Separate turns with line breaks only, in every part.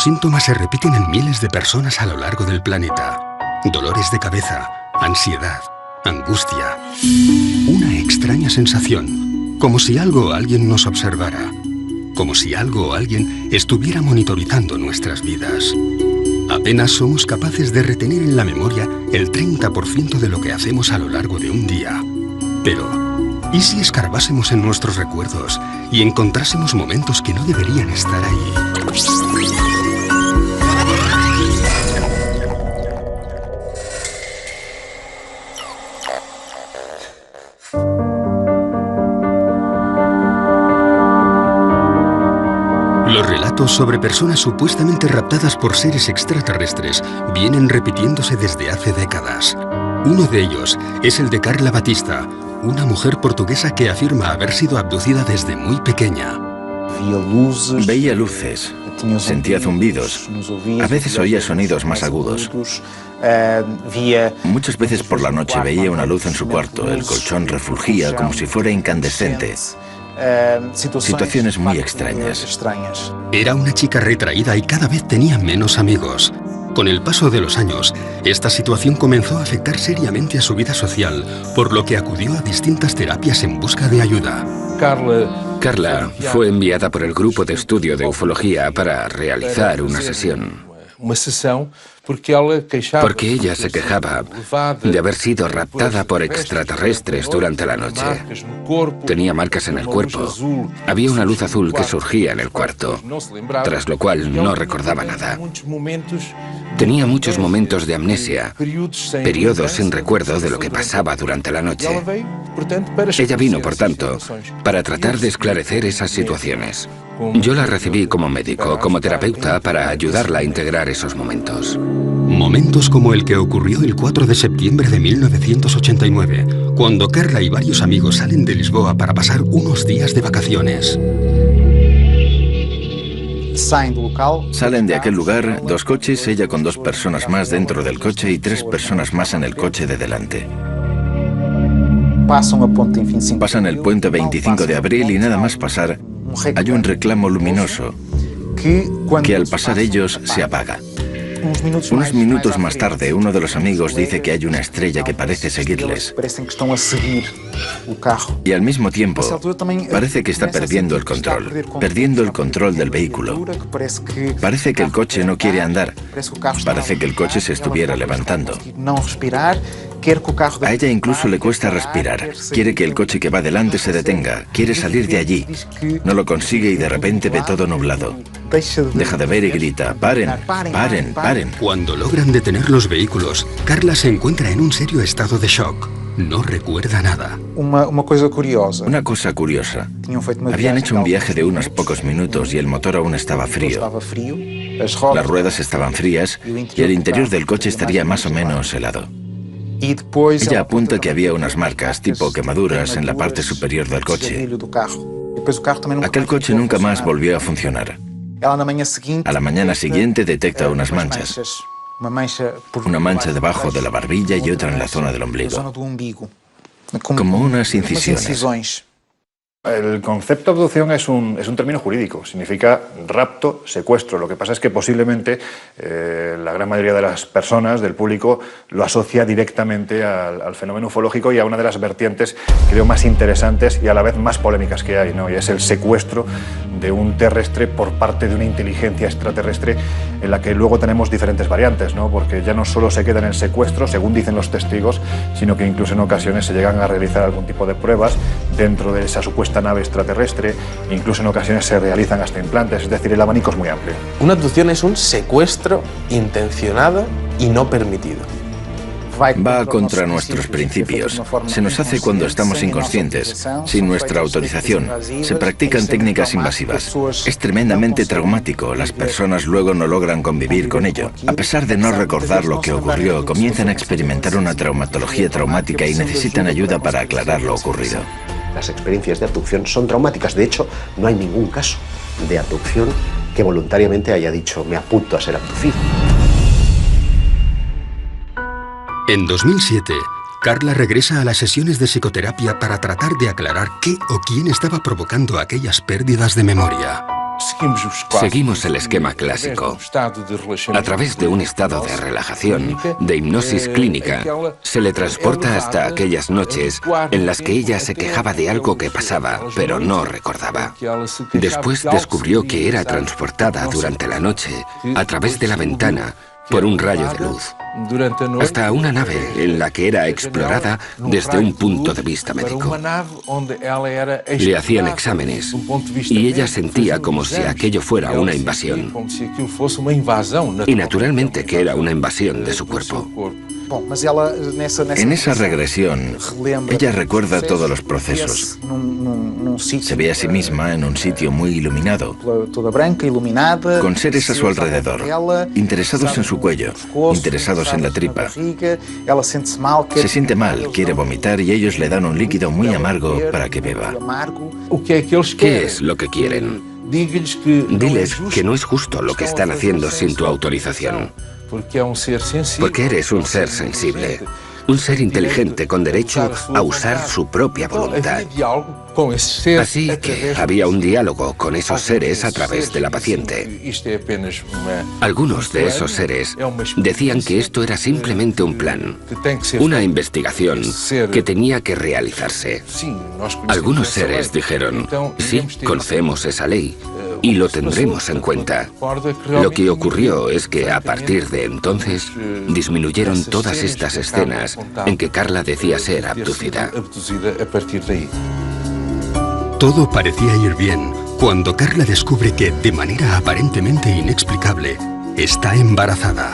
síntomas se repiten en miles de personas a lo largo del planeta. Dolores de cabeza, ansiedad, angustia. Una extraña sensación, como si algo o alguien nos observara. Como si algo o alguien estuviera monitorizando nuestras vidas. Apenas somos capaces de retener en la memoria el 30% de lo que hacemos a lo largo de un día. Pero, ¿y si escarbásemos en nuestros recuerdos y encontrásemos momentos que no deberían estar ahí? Los relatos sobre personas supuestamente raptadas por seres extraterrestres vienen repitiéndose desde hace décadas. Uno de ellos es el de Carla Batista, una mujer portuguesa que afirma haber sido abducida desde muy pequeña.
Veía luces, sentía zumbidos, a veces oía sonidos más agudos. Muchas veces por la noche veía una luz en su cuarto, el colchón refulgía como si fuera incandescente. Situaciones muy extrañas.
Era una chica retraída y cada vez tenía menos amigos. Con el paso de los años, esta situación comenzó a afectar seriamente a su vida social, por lo que acudió a distintas terapias en busca de ayuda.
Carla fue enviada por el grupo de estudio de ufología para realizar una sesión. Porque ella se quejaba de haber sido raptada por extraterrestres durante la noche. Tenía marcas en el cuerpo. Había una luz azul que surgía en el cuarto, tras lo cual no recordaba nada. Tenía muchos momentos de amnesia, periodos sin recuerdo de lo que pasaba durante la noche. Ella vino, por tanto, para tratar de esclarecer esas situaciones. Yo la recibí como médico, como terapeuta, para ayudarla a integrar esos momentos.
Momentos como el que ocurrió el 4 de septiembre de 1989, cuando Carla y varios amigos salen de Lisboa para pasar unos días de vacaciones.
Salen de aquel lugar 2 coches, ella con 2 personas más dentro del coche y 3 personas más en el coche de delante. Pasan el puente 25 de abril y nada más pasar, hay un reclamo luminoso que al pasar ellos se apaga. Unos minutos más tarde, uno de los amigos dice que hay una estrella que parece seguirles. Y al mismo tiempo, parece que está perdiendo el control del vehículo. Parece que el coche no quiere andar. Parece que el coche se estuviera levantando. A ella incluso le cuesta respirar. Quiere que el coche que va delante se detenga. Quiere salir de allí. No lo consigue y de repente ve todo nublado. Deja de ver y grita: "¡Paren! ¡Paren! ¡Paren!".
Cuando logran detener los vehículos, Carla se encuentra en un serio estado de shock. No recuerda nada.
Una cosa curiosa. Habían hecho un viaje de unos pocos minutos y el motor aún estaba frío. Las ruedas estaban frías y el interior del coche estaría más o menos helado. Ella apunta que había unas marcas, tipo quemaduras, en la parte superior del coche. Aquel coche nunca más volvió a funcionar. A la mañana siguiente detecta unas manchas. Una mancha debajo de la barbilla y otra en la zona del ombligo. Como unas incisiones.
El concepto de abducción es un término jurídico, significa rapto, secuestro. Lo que pasa es que posiblemente la gran mayoría de las personas, del público, lo asocia directamente al fenómeno ufológico y a una de las vertientes, creo, más interesantes y a la vez más polémicas que hay, ¿no? Y es el secuestro de un terrestre por parte de una inteligencia extraterrestre, en la que luego tenemos diferentes variantes, ¿no? Porque ya no solo se queda en el secuestro, según dicen los testigos, sino que incluso en ocasiones se llegan a realizar algún tipo de pruebas dentro de esa supuesta nave extraterrestre, incluso en ocasiones se realizan hasta implantes, es decir, el abanico es muy amplio.
Una abducción es un secuestro intencionado y no permitido.
Va contra nuestros principios. Se nos hace cuando estamos inconscientes, sin nuestra autorización. Se practican técnicas invasivas. Es tremendamente traumático. Las personas luego no logran convivir con ello. A pesar de no recordar lo que ocurrió, comienzan a experimentar una traumatología traumática y necesitan ayuda para aclarar lo ocurrido.
Las experiencias de abducción son traumáticas. De hecho, no hay ningún caso de abducción que voluntariamente haya dicho: me apunto a ser abducido.
En 2007, Carla regresa a las sesiones de psicoterapia para tratar de aclarar qué o quién estaba provocando aquellas pérdidas de memoria.
Seguimos el esquema clásico. A través de un estado de relajación, de hipnosis clínica, se le transporta hasta aquellas noches en las que ella se quejaba de algo que pasaba, pero no recordaba. Después descubrió que era transportada durante la noche, a través de la ventana, por un rayo de luz, hasta una nave en la que era explorada desde un punto de vista médico. Le hacían exámenes y ella sentía como si aquello fuera una invasión. Y naturalmente que era una invasión de su cuerpo.
En esa regresión, ella recuerda todos los procesos. Se ve a sí misma en un sitio muy iluminado, con seres a su alrededor, interesados en su cuello, interesados en la tripa. Se siente mal, quiere vomitar y ellos le dan un líquido muy amargo para que beba.
¿Qué es lo que quieren? Diles que no es justo lo que están haciendo sin tu autorización. Porque eres un ser sensible, un ser inteligente con derecho a usar su propia voluntad. Así que había un diálogo con esos seres a través de la paciente. Algunos de esos seres decían que esto era simplemente un plan, una investigación que tenía que realizarse. Algunos seres dijeron, sí, conocemos esa ley y lo tendremos en cuenta. Lo que ocurrió es que a partir de entonces disminuyeron todas estas escenas en que Carla decía ser abducida.
Todo parecía ir bien cuando Carla descubre que, de manera aparentemente inexplicable, está embarazada.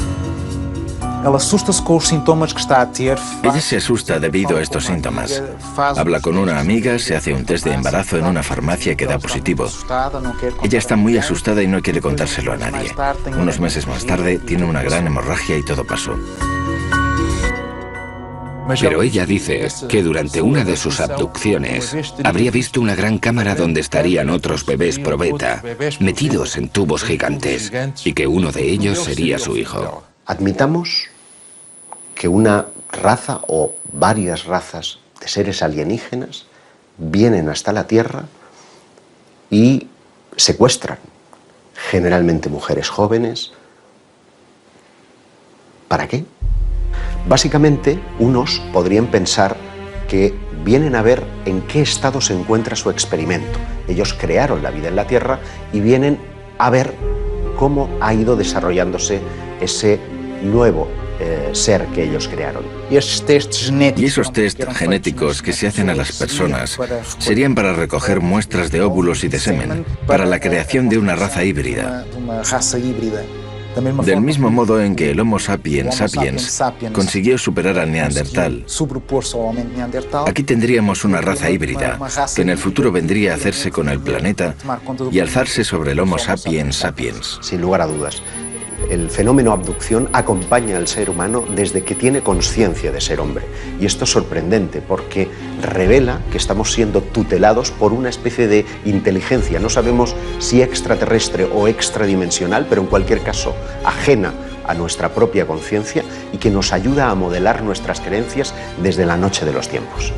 Ella se asusta debido a estos síntomas. Habla con una amiga, se hace un test de embarazo en una farmacia que da positivo. Ella está muy asustada y no quiere contárselo a nadie. Unos meses más tarde tiene una gran hemorragia y todo pasó.
Pero ella dice que durante una de sus abducciones habría visto una gran cámara donde estarían otros bebés probeta, metidos en tubos gigantes, y que uno de ellos sería su hijo.
Admitamos que una raza o varias razas de seres alienígenas vienen hasta la Tierra y secuestran, generalmente mujeres jóvenes. ¿Para qué? Básicamente, unos podrían pensar que vienen a ver en qué estado se encuentra su experimento. Ellos crearon la vida en la Tierra y vienen a ver cómo ha ido desarrollándose ese nuevo ser que ellos crearon.
Y esos test genéticos que se hacen a las personas serían para recoger muestras de óvulos y de semen, para la creación de una raza híbrida. Del mismo modo en que el Homo sapiens sapiens consiguió superar al Neandertal, aquí tendríamos una raza híbrida que en el futuro vendría a hacerse con el planeta y alzarse sobre el Homo sapiens sapiens.
Sin lugar a dudas. El fenómeno abducción acompaña al ser humano desde que tiene conciencia de ser hombre. Y esto es sorprendente porque revela que estamos siendo tutelados por una especie de inteligencia. No sabemos si extraterrestre o extradimensional, pero en cualquier caso ajena a nuestra propia conciencia y que nos ayuda a modelar nuestras creencias desde la noche de los tiempos.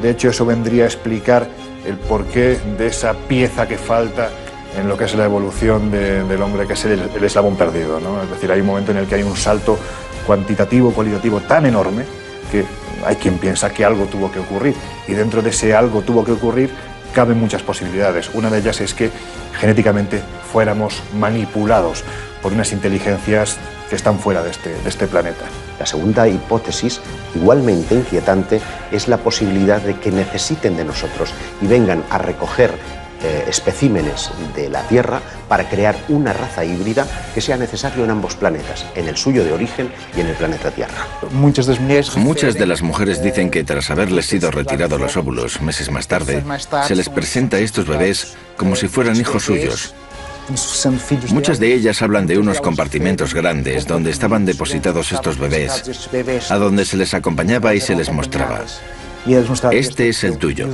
De hecho, eso vendría a explicar el porqué de esa pieza que falta en lo que es la evolución del hombre, que es el eslabón perdido, ¿no? Es decir, hay un momento en el que hay un salto cuantitativo, cualitativo tan enorme que hay quien piensa que algo tuvo que ocurrir, y dentro de ese algo tuvo que ocurrir caben muchas posibilidades. Una de ellas es que genéticamente fuéramos manipulados por unas inteligencias que están fuera de este planeta.
La segunda hipótesis, igualmente inquietante, es la posibilidad de que necesiten de nosotros y vengan a recoger especímenes de la Tierra para crear una raza híbrida que sea necesario en ambos planetas, en el suyo de origen y en el planeta Tierra.
Muchas de las mujeres dicen que tras haberles sido retirados los óvulos meses más tarde, se les presenta a estos bebés como si fueran hijos suyos. Muchas de ellas hablan de unos compartimentos grandes donde estaban depositados estos bebés, a donde se les acompañaba y se les mostraba: este es el tuyo.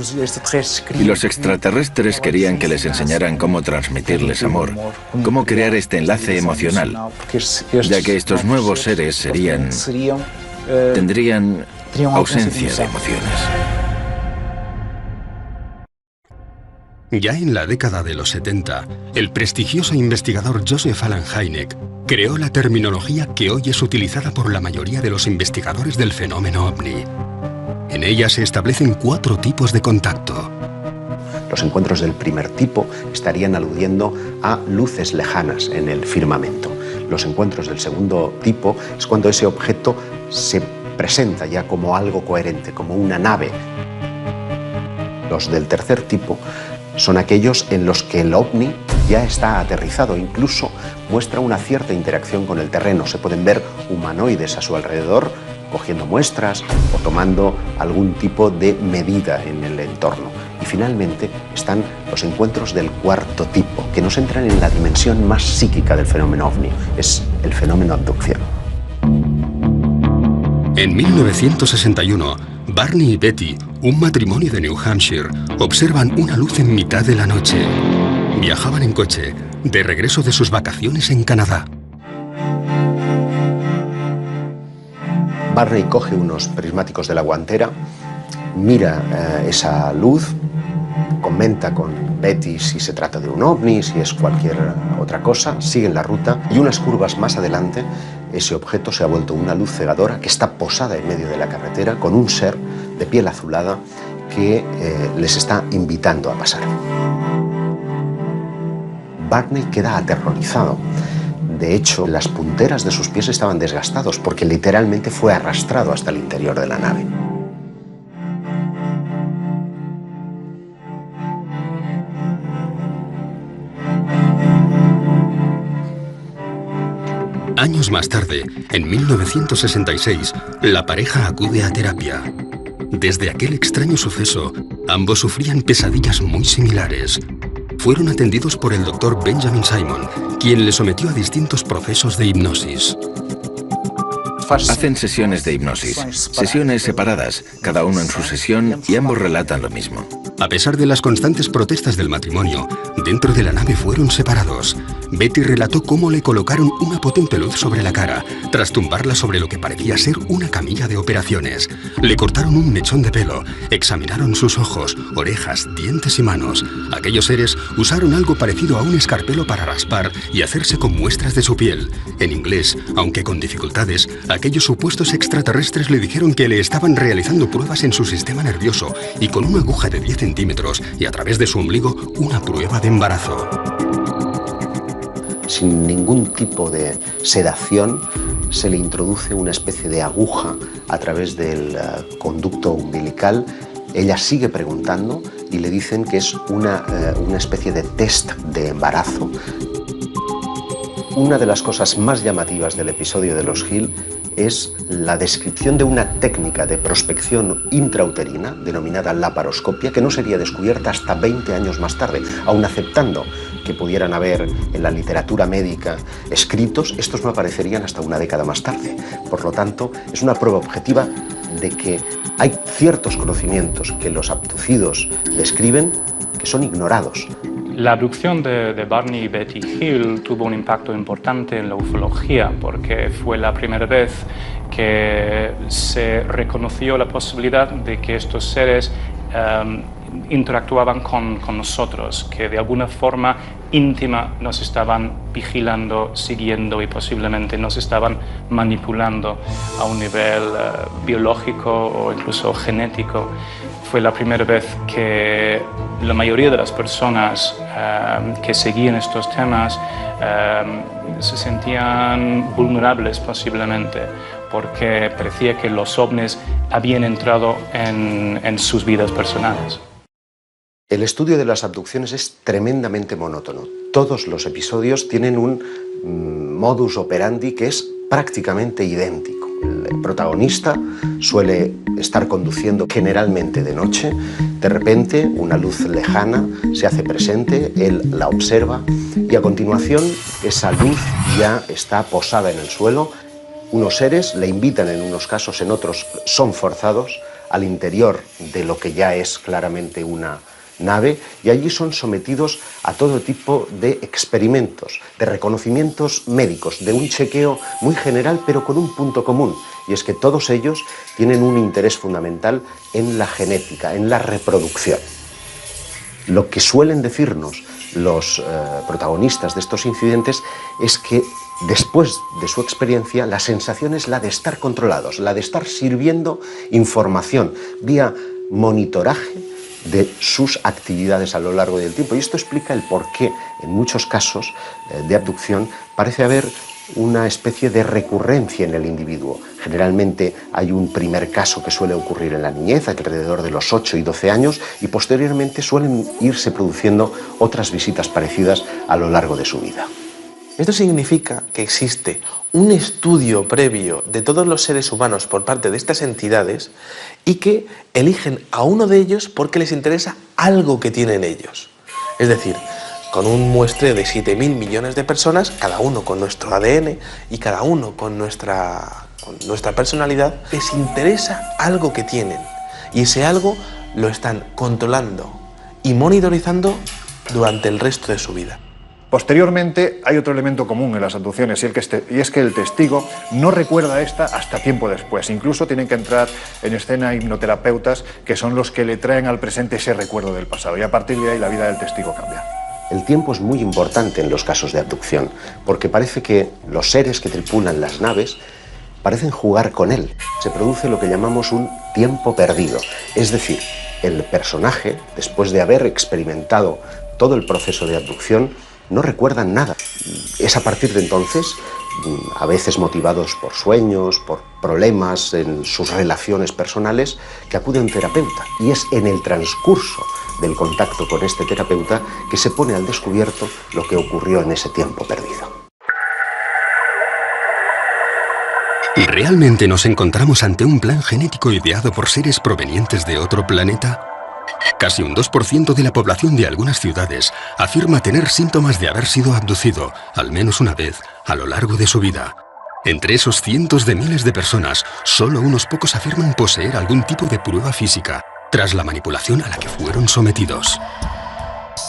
Y los extraterrestres querían que les enseñaran cómo transmitirles amor, cómo crear este enlace emocional, ya que estos nuevos seres tendrían ausencia de emociones.
Ya en la década de los 70, el prestigioso investigador Joseph Allen Hynek creó la terminología que hoy es utilizada por la mayoría de los investigadores del fenómeno ovni. En ella se establecen 4 tipos de contacto.
Los encuentros del primer tipo estarían aludiendo a luces lejanas en el firmamento. Los encuentros del segundo tipo es cuando ese objeto se presenta ya como algo coherente, como una nave. Los del tercer tipo son aquellos en los que el ovni ya está aterrizado, incluso muestra una cierta interacción con el terreno. Se pueden ver humanoides a su alrededor, cogiendo muestras o tomando algún tipo de medida en el entorno. Y finalmente están los encuentros del cuarto tipo, que nos entran en la dimensión más psíquica del fenómeno ovni, es el fenómeno abducción.
En 1961, Barney y Betty, un matrimonio de New Hampshire, observan una luz en mitad de la noche. Viajaban en coche, de regreso de sus vacaciones en Canadá.
Barney coge unos prismáticos de la guantera, mira esa luz, comenta con Betty si se trata de un ovni, si es cualquier otra cosa, siguen la ruta y unas curvas más adelante ese objeto se ha vuelto una luz cegadora que está posada en medio de la carretera con un ser de piel azulada que les está invitando a pasar. Barney queda aterrorizado. De hecho, las punteras de sus pies estaban desgastados porque literalmente fue arrastrado hasta el interior de la nave.
Años más tarde, en 1966, la pareja acude a terapia. Desde aquel extraño suceso, ambos sufrían pesadillas muy similares. Fueron atendidos por el Dr. Benjamin Simon, quien les sometió a distintos procesos de hipnosis.
Hacen sesiones de hipnosis, sesiones separadas, cada uno en su sesión, y ambos relatan lo mismo.
A pesar de las constantes protestas del matrimonio, dentro de la nave fueron separados. Betty relató cómo le colocaron una potente luz sobre la cara, tras tumbarla sobre lo que parecía ser una camilla de operaciones. Le cortaron un mechón de pelo, examinaron sus ojos, orejas, dientes y manos. Aquellos seres usaron algo parecido a un escarpelo para raspar y hacerse con muestras de su piel. En inglés, aunque con dificultades, aquellos supuestos extraterrestres le dijeron que le estaban realizando pruebas en su sistema nervioso y con una aguja de 10 centímetros y a través de su ombligo una prueba de embarazo.
Sin ningún tipo de sedación, se le introduce una especie de aguja a través del conducto umbilical. Ella sigue preguntando y le dicen que es una especie de test de embarazo. Una de las cosas más llamativas del episodio de los Hill es la descripción de una técnica de prospección intrauterina denominada laparoscopia que no sería descubierta hasta 20 años más tarde, aun aceptando que pudieran haber en la literatura médica escritos, estos no aparecerían hasta una década más tarde. Por lo tanto, es una prueba objetiva de que hay ciertos conocimientos que los abducidos describen que son ignorados.
La abducción de Barney y Betty Hill tuvo un impacto importante en la ufología porque fue la primera vez que se reconoció la posibilidad de que estos seres interactuaban con nosotros, que de alguna forma íntima nos estaban vigilando, siguiendo y posiblemente nos estaban manipulando a un nivel biológico o incluso genético. Fue la primera vez que la mayoría de las personas que seguían estos temas se sentían vulnerables posiblemente, porque parecía que los ovnis habían entrado en sus vidas personales.
El estudio de las abducciones es tremendamente monótono. Todos los episodios tienen un modus operandi que es prácticamente idéntico. El protagonista suele estar conduciendo generalmente de noche. De repente, una luz lejana se hace presente, él la observa y a continuación esa luz ya está posada en el suelo. Unos seres le invitan en unos casos, en otros son forzados al interior de lo que ya es claramente una nave y allí son sometidos a todo tipo de experimentos, de reconocimientos médicos, de un chequeo muy general pero con un punto común, y es que todos ellos tienen un interés fundamental en la genética, en la reproducción. Lo que suelen decirnos los protagonistas de estos incidentes es que después de su experiencia la sensación es la de estar controlados, la de estar sirviendo información vía monitoraje de sus actividades a lo largo del tiempo. Y esto explica el por qué en muchos casos de abducción parece haber una especie de recurrencia en el individuo. Generalmente hay un primer caso que suele ocurrir en la niñez, alrededor de los 8 y 12 años, y posteriormente suelen irse produciendo otras visitas parecidas a lo largo de su vida.
Esto significa que existe un estudio previo de todos los seres humanos por parte de estas entidades y que eligen a uno de ellos porque les interesa algo que tienen ellos. Es decir, con un muestreo de 7.000 millones de personas, cada uno con nuestro ADN y cada uno con nuestra personalidad, les interesa algo que tienen y ese algo lo están controlando y monitorizando durante el resto de su vida.
Posteriormente hay otro elemento común en las abducciones y es que el testigo no recuerda esta hasta tiempo después. Incluso tienen que entrar en escena hipnoterapeutas que son los que le traen al presente ese recuerdo del pasado y a partir de ahí la vida del testigo cambia.
El tiempo es muy importante en los casos de abducción porque parece que los seres que tripulan las naves parecen jugar con él. Se produce lo que llamamos un tiempo perdido. Es decir, el personaje, después de haber experimentado todo el proceso de abducción, no recuerdan nada. Es a partir de entonces, a veces motivados por sueños, por problemas en sus relaciones personales, que acude a un terapeuta. Y es en el transcurso del contacto con este terapeuta que se pone al descubierto lo que ocurrió en ese tiempo perdido.
¿Realmente nos encontramos ante un plan genético ideado por seres provenientes de otro planeta? Casi un 2% de la población de algunas ciudades afirma tener síntomas de haber sido abducido, al menos una vez, a lo largo de su vida. Entre esos cientos de miles de personas, solo unos pocos afirman poseer algún tipo de prueba física, tras la manipulación a la que fueron sometidos.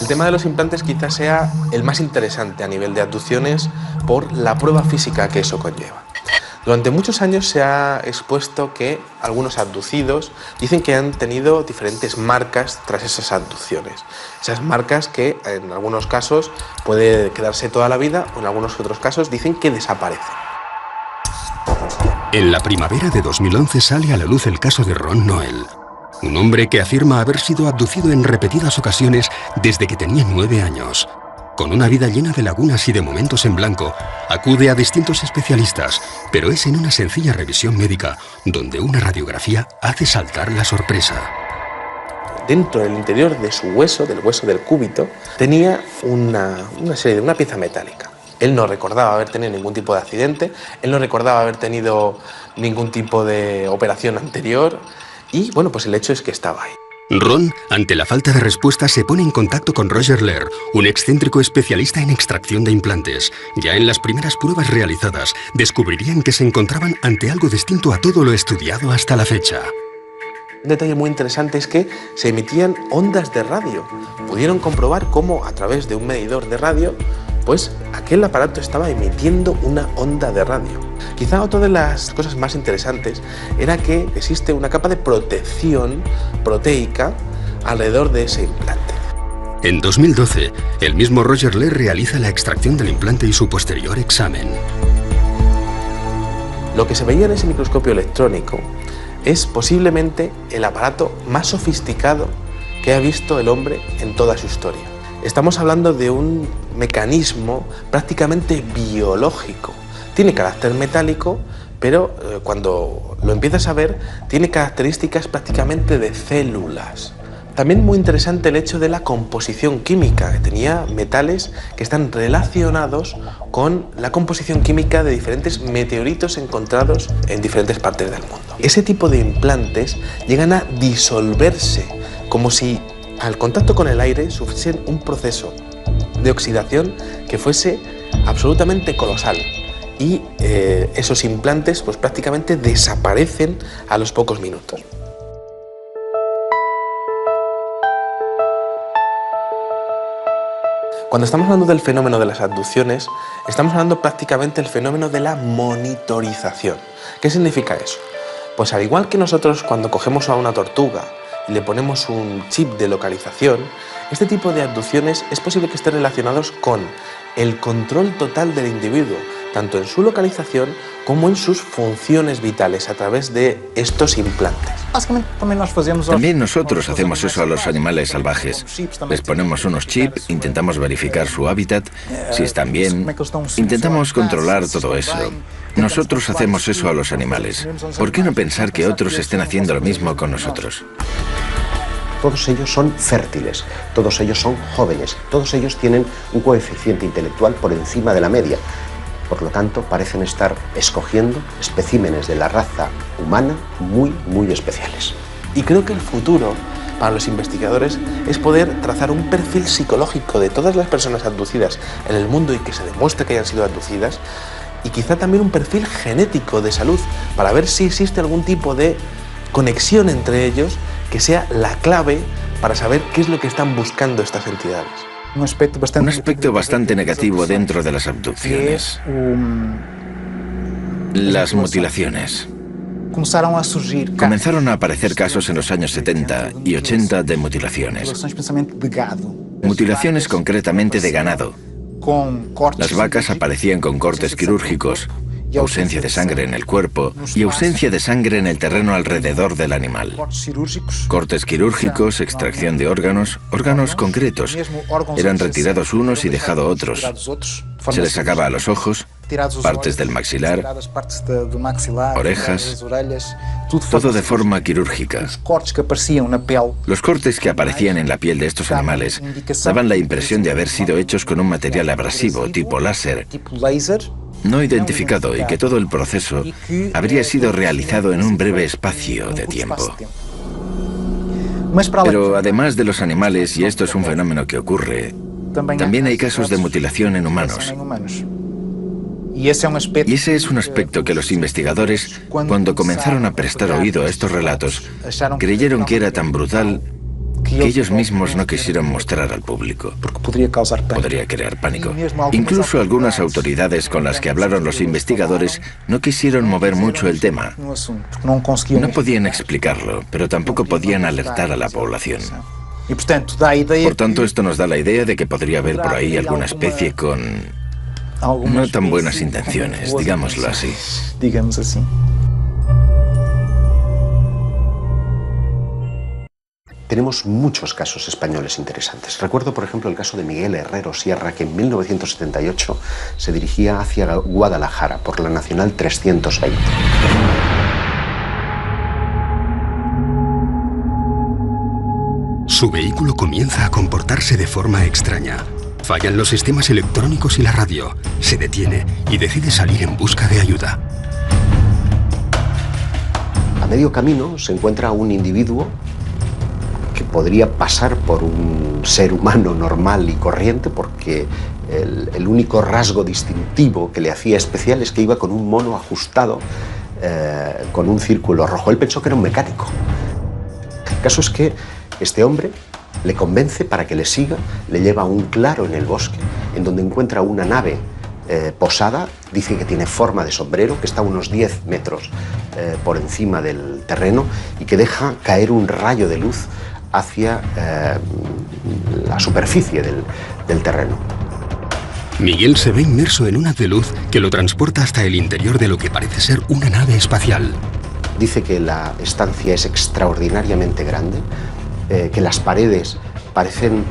El tema de los implantes quizás sea el más interesante a nivel de abducciones por la prueba física que eso conlleva. Durante muchos años se ha expuesto que algunos abducidos dicen que han tenido diferentes marcas tras esas abducciones. Esas marcas que en algunos casos puede quedarse toda la vida o en algunos otros casos dicen que desaparecen.
En la primavera de 2011 sale a la luz el caso de Ron Noel, un hombre que afirma haber sido abducido en repetidas ocasiones desde que tenía 9 años. Con una vida llena de lagunas y de momentos en blanco, acude a distintos especialistas, pero es en una sencilla revisión médica donde una radiografía hace saltar la sorpresa.
Dentro del interior de su hueso, del hueso del cúbito, tenía una pieza metálica. Él no recordaba haber tenido ningún tipo de accidente, él no recordaba haber tenido ningún tipo de operación anterior y, bueno, pues el hecho es que estaba ahí.
Ron, ante la falta de respuesta, se pone en contacto con Roger Lehr, un excéntrico especialista en extracción de implantes. Ya en las primeras pruebas realizadas, descubrirían que se encontraban ante algo distinto a todo lo estudiado hasta la fecha.
Un detalle muy interesante es que se emitían ondas de radio. Pudieron comprobar cómo a través de un medidor de radio, pues aquel aparato estaba emitiendo una onda de radio. Quizá otra de las cosas más interesantes era que existe una capa de protección proteica alrededor de ese implante.
En 2012, el mismo Roger Lehr realiza la extracción del implante y su posterior examen.
Lo que se veía en ese microscopio electrónico es posiblemente el aparato más sofisticado que ha visto el hombre en toda su historia. Estamos hablando de un mecanismo prácticamente biológico. Tiene carácter metálico, pero cuando lo empiezas a ver, tiene características prácticamente de células. También muy interesante el hecho de la composición química, que tenía metales que están relacionados con la composición química de diferentes meteoritos encontrados en diferentes partes del mundo. Ese tipo de implantes llegan a disolverse, como si al contacto con el aire sufriesen un proceso de oxidación que fuese absolutamente colosal. Y esos implantes pues prácticamente desaparecen a los pocos minutos. Cuando estamos hablando del fenómeno de las abducciones, estamos hablando prácticamente del fenómeno de la monitorización. ¿Qué significa eso? Pues al igual que nosotros cuando cogemos a una tortuga y le ponemos un chip de localización, este tipo de abducciones es posible que estén relacionados con el control total del individuo, tanto en su localización como en sus funciones vitales a través de estos implantes.
También nosotros hacemos eso a los animales salvajes. Les ponemos unos chips, intentamos verificar su hábitat, si están bien, intentamos controlar todo eso. Nosotros hacemos eso a los animales. ¿Por qué no pensar que otros estén haciendo lo mismo con nosotros?
Todos ellos son fértiles, todos ellos son jóvenes, todos ellos tienen un coeficiente intelectual por encima de la media. Por lo tanto, parecen estar escogiendo especímenes de la raza humana muy especiales.
Y creo que el futuro para los investigadores es poder trazar un perfil psicológico de todas las personas abducidas en el mundo y que se demuestre que hayan sido abducidas, y quizá también un perfil genético de salud para ver si existe algún tipo de conexión entre ellos que sea la clave para saber qué es lo que están buscando estas entidades.
Un aspecto bastante negativo dentro de las abducciones. Las mutilaciones. Comenzaron a aparecer casos en los años 70 y 80 de mutilaciones. Mutilaciones concretamente de ganado. Las vacas aparecían con cortes quirúrgicos, ausencia de sangre en el cuerpo y ausencia de sangre en el terreno alrededor del animal. Cortes quirúrgicos, extracción de órganos concretos. Eran retirados unos y dejados otros. Se les sacaba a los ojos, partes del maxilar, orejas, todo de forma quirúrgica. Los cortes que aparecían en la piel de estos animales daban la impresión de haber sido hechos con un material abrasivo tipo láser, no identificado, y que todo el proceso habría sido realizado en un breve espacio de tiempo. Pero además de los animales, y esto es un fenómeno que ocurre, también hay casos de mutilación en humanos. Y ese es un aspecto que los investigadores, cuando comenzaron a prestar oído a estos relatos, creyeron que era tan brutal que ellos mismos no quisieron mostrar al público. Podría crear pánico. Incluso algunas autoridades con las que hablaron los investigadores no quisieron mover mucho el tema. No podían explicarlo, pero tampoco podían alertar a la población. Por tanto, esto nos da la idea de que podría haber por ahí alguna especie con no tan buenas intenciones, digámoslo así.
Tenemos muchos casos españoles interesantes. Recuerdo, por ejemplo, el caso de Miguel Herrero Sierra, que en 1978 se dirigía hacia Guadalajara por la Nacional 320.
Su vehículo comienza a comportarse de forma extraña. Fallan los sistemas electrónicos y la radio. Se detiene y decide salir en busca de ayuda.
A medio camino se encuentra un individuo que podría pasar por un ser humano normal y corriente, porque el único rasgo distintivo que le hacía especial es que iba con un mono ajustado con un círculo rojo. Él pensó que era un mecánico. El caso es que este hombre le convence para que le siga, le lleva a un claro en el bosque, en donde encuentra una nave posada. Dice que tiene forma de sombrero, que está a unos 10 metros por encima del terreno y que deja caer un rayo de luz hacia la superficie del terreno.
Miguel se ve inmerso en un haz de luz que lo transporta hasta el interior de lo que parece ser una nave espacial.
Dice que la estancia es extraordinariamente grande, que las paredes parecen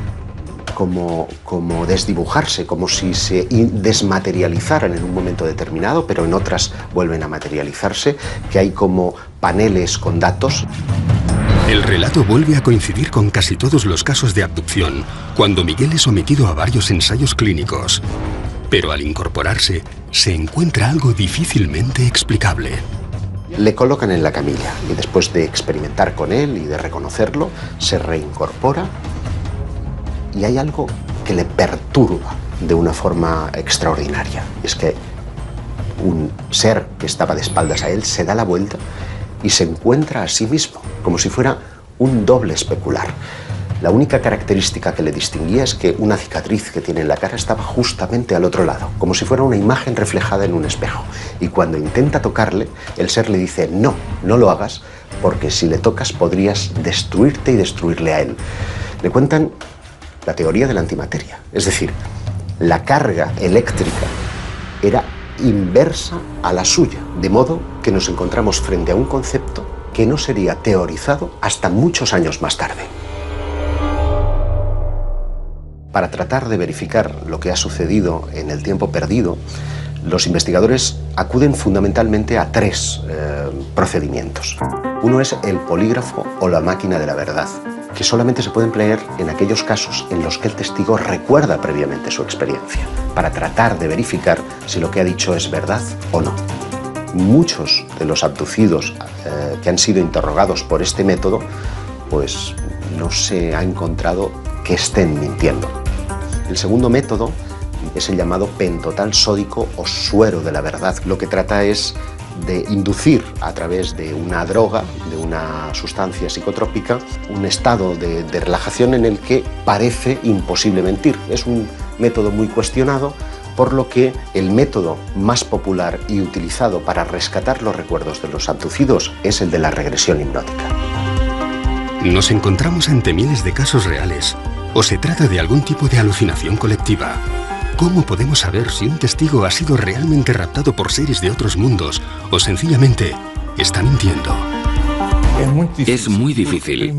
como desdibujarse, como si se desmaterializaran en un momento determinado, pero en otras vuelven a materializarse, que hay como paneles con datos.
El relato vuelve a coincidir con casi todos los casos de abducción, cuando Miguel es sometido a varios ensayos clínicos. Pero al incorporarse, se encuentra algo difícilmente explicable.
Le colocan en la camilla y después de experimentar con él y de reconocerlo, se reincorpora y hay algo que le perturba de una forma extraordinaria. Es que un ser que estaba de espaldas a él se da la vuelta y se encuentra a sí mismo, como si fuera un doble especular. La única característica que le distinguía es que una cicatriz que tiene en la cara estaba justamente al otro lado, como si fuera una imagen reflejada en un espejo. Y cuando intenta tocarle, el ser le dice, no, no lo hagas, porque si le tocas podrías destruirte y destruirle a él. Le cuentan la teoría de la antimateria, es decir, la carga eléctrica era inversa a la suya, de modo que nos encontramos frente a un concepto que no sería teorizado hasta muchos años más tarde. Para tratar de verificar lo que ha sucedido en el tiempo perdido, los investigadores acuden fundamentalmente a tres procedimientos. Uno es el polígrafo o la máquina de la verdad, que solamente se puede emplear en aquellos casos en los que el testigo recuerda previamente su experiencia, para tratar de verificar si lo que ha dicho es verdad o no. Muchos de los abducidos que han sido interrogados por este método, pues no se ha encontrado que estén mintiendo. El segundo método es el llamado pentotal sódico o suero de la verdad. Lo que trata es de inducir a través de una droga, de una sustancia psicotrópica, un estado de relajación en el que parece imposible mentir. Es un método muy cuestionado, por lo que el método más popular y utilizado para rescatar los recuerdos de los abducidos es el de la regresión hipnótica.
¿Nos encontramos ante miles de casos reales o se trata de algún tipo de alucinación colectiva? ¿Cómo podemos saber si un testigo ha sido realmente raptado por seres de otros mundos o sencillamente está mintiendo?
Es muy difícil,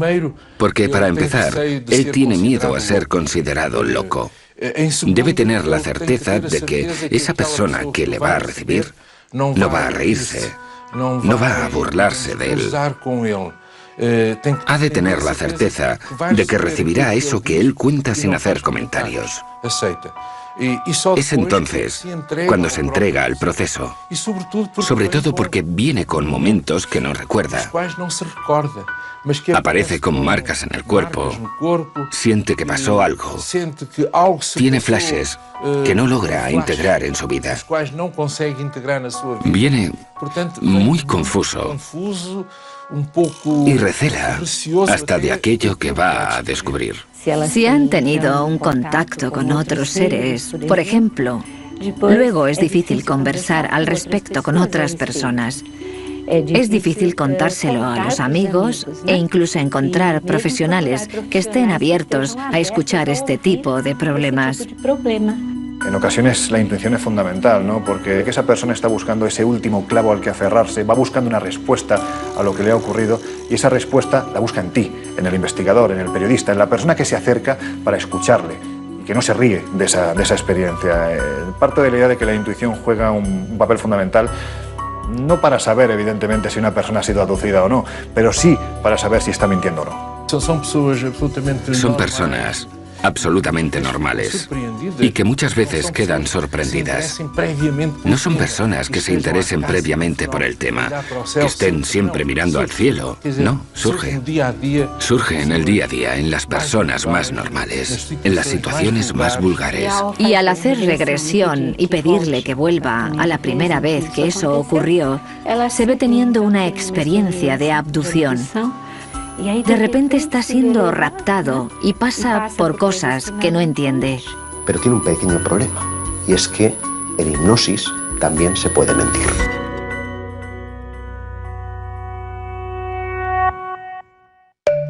porque para empezar, él tiene miedo a ser considerado loco. Debe tener la certeza de que esa persona que le va a recibir no va a reírse, no va a burlarse de él. Ha de tener la certeza de que recibirá eso que él cuenta sin hacer comentarios. Es entonces cuando se entrega al proceso, sobre todo porque viene con momentos que no recuerda. Aparece con marcas en el cuerpo, siente que pasó algo, tiene flashes que no logra integrar en su vida. Viene muy confuso y recela hasta de aquello que va a descubrir.
Si han tenido un contacto con otros seres, por ejemplo, luego es difícil conversar al respecto con otras personas. Es difícil contárselo a los amigos e incluso encontrar profesionales que estén abiertos a escuchar este tipo de problemas.
En ocasiones la intención es fundamental, ¿no? Porque esa persona está buscando ese último clavo al que aferrarse, va buscando una respuesta a lo que le ha ocurrido y esa respuesta la busca en ti, en el investigador, en el periodista, en la persona que se acerca para escucharle y que no se ríe de esa experiencia. Parte de la idea de que la intuición juega un papel fundamental, no para saber, evidentemente, si una persona ha sido abducida o no, pero sí para saber si está mintiendo o no.
Son personas absolutamente normales y que muchas veces quedan sorprendidas. No son personas que se interesen previamente por el tema, que estén siempre mirando al cielo. No, surge en el día a día, en las personas más normales, en las situaciones más vulgares.
Y al hacer regresión y pedirle que vuelva a la primera vez que eso ocurrió, se ve teniendo una experiencia de abducción. De repente está siendo raptado y pasa por cosas que no entiende.
Pero tiene un pequeño problema, y es que en hipnosis también se puede mentir.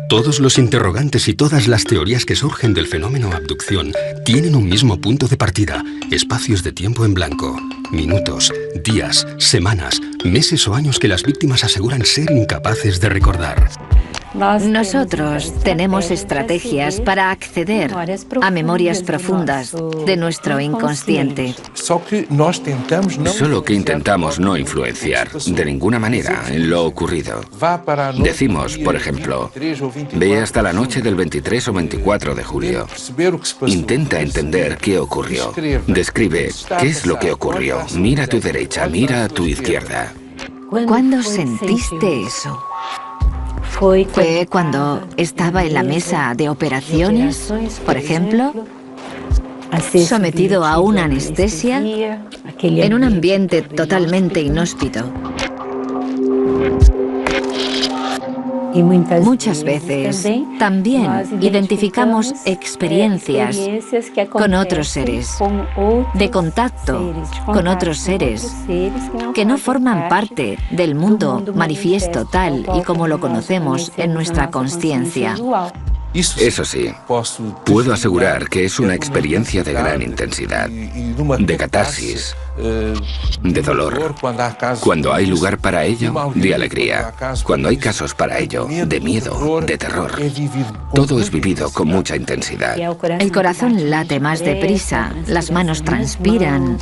Todos los interrogantes y todas las teorías que surgen del fenómeno abducción tienen un mismo punto de partida: espacios de tiempo en blanco, minutos, días, semanas, meses o años que las víctimas aseguran ser incapaces de recordar.
Nosotros tenemos estrategias para acceder a memorias profundas de nuestro inconsciente.
Solo que intentamos no influenciar de ninguna manera en lo ocurrido. Decimos, por ejemplo, ve hasta la noche del 23 o 24 de julio. Intenta entender qué ocurrió. Describe qué es lo que ocurrió. Mira a tu derecha, mira a tu izquierda.
¿Cuándo sentiste eso? ¿Fue cuando estaba en la mesa de operaciones, por ejemplo? Sometido a una anestesia, en un ambiente totalmente inhóspito. Muchas veces también identificamos experiencias con otros seres, de contacto con otros seres que no forman parte del mundo manifiesto tal y como lo conocemos en nuestra consciencia.
Eso sí, puedo asegurar que es una experiencia de gran intensidad, de catarsis, de dolor. Cuando hay lugar para ello, de alegría. Cuando hay casos para ello, de miedo, de terror. Todo es vivido con mucha intensidad.
El corazón late más deprisa, las manos transpiran.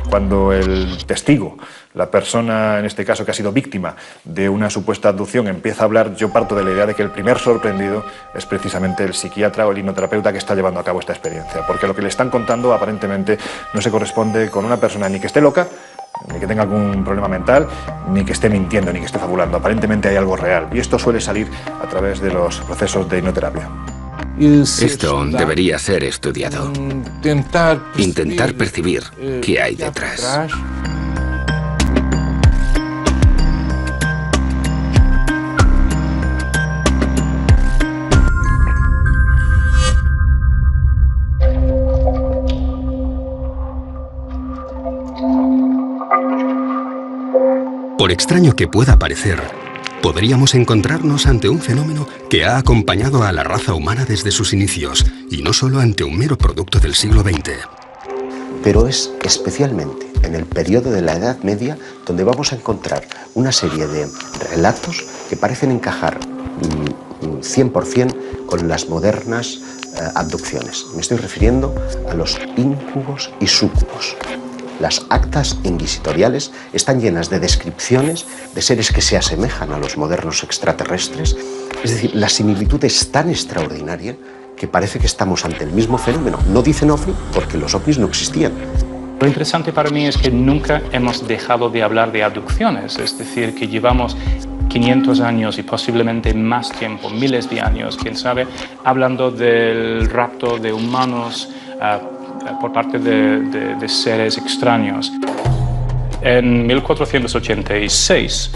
Cuando el testigo, la persona en este caso que ha sido víctima de una supuesta abducción, empieza a hablar, yo parto de la idea de que el primer sorprendido es precisamente el psiquiatra o el hipnoterapeuta que está llevando a cabo esta experiencia, porque lo que le están contando aparentemente no se corresponde con una persona ni que esté loca, ni que tenga algún problema mental, ni que esté mintiendo, ni que esté fabulando. Aparentemente hay algo real, y esto suele salir a través de los procesos de hipnoterapia.
Esto debería ser estudiado. Intentar percibir qué hay detrás.
Por extraño que pueda parecer, podríamos encontrarnos ante un fenómeno que ha acompañado a la raza humana desde sus inicios, y no solo ante un mero producto del siglo XX.
Pero es especialmente en el periodo de la Edad Media donde vamos a encontrar una serie de relatos que parecen encajar 100% con las modernas abducciones. Me estoy refiriendo a los íncubos y súcubos. Las actas inquisitoriales están llenas de descripciones de seres que se asemejan a los modernos extraterrestres. Es decir, la similitud es tan extraordinaria que parece que estamos ante el mismo fenómeno. No dicen ovni porque los ovnis no existían.
Lo interesante para mí es que nunca hemos dejado de hablar de abducciones, es decir, que llevamos 500 años y posiblemente más tiempo, miles de años, quién sabe, hablando del rapto de humanos por parte de seres extraños. En 1486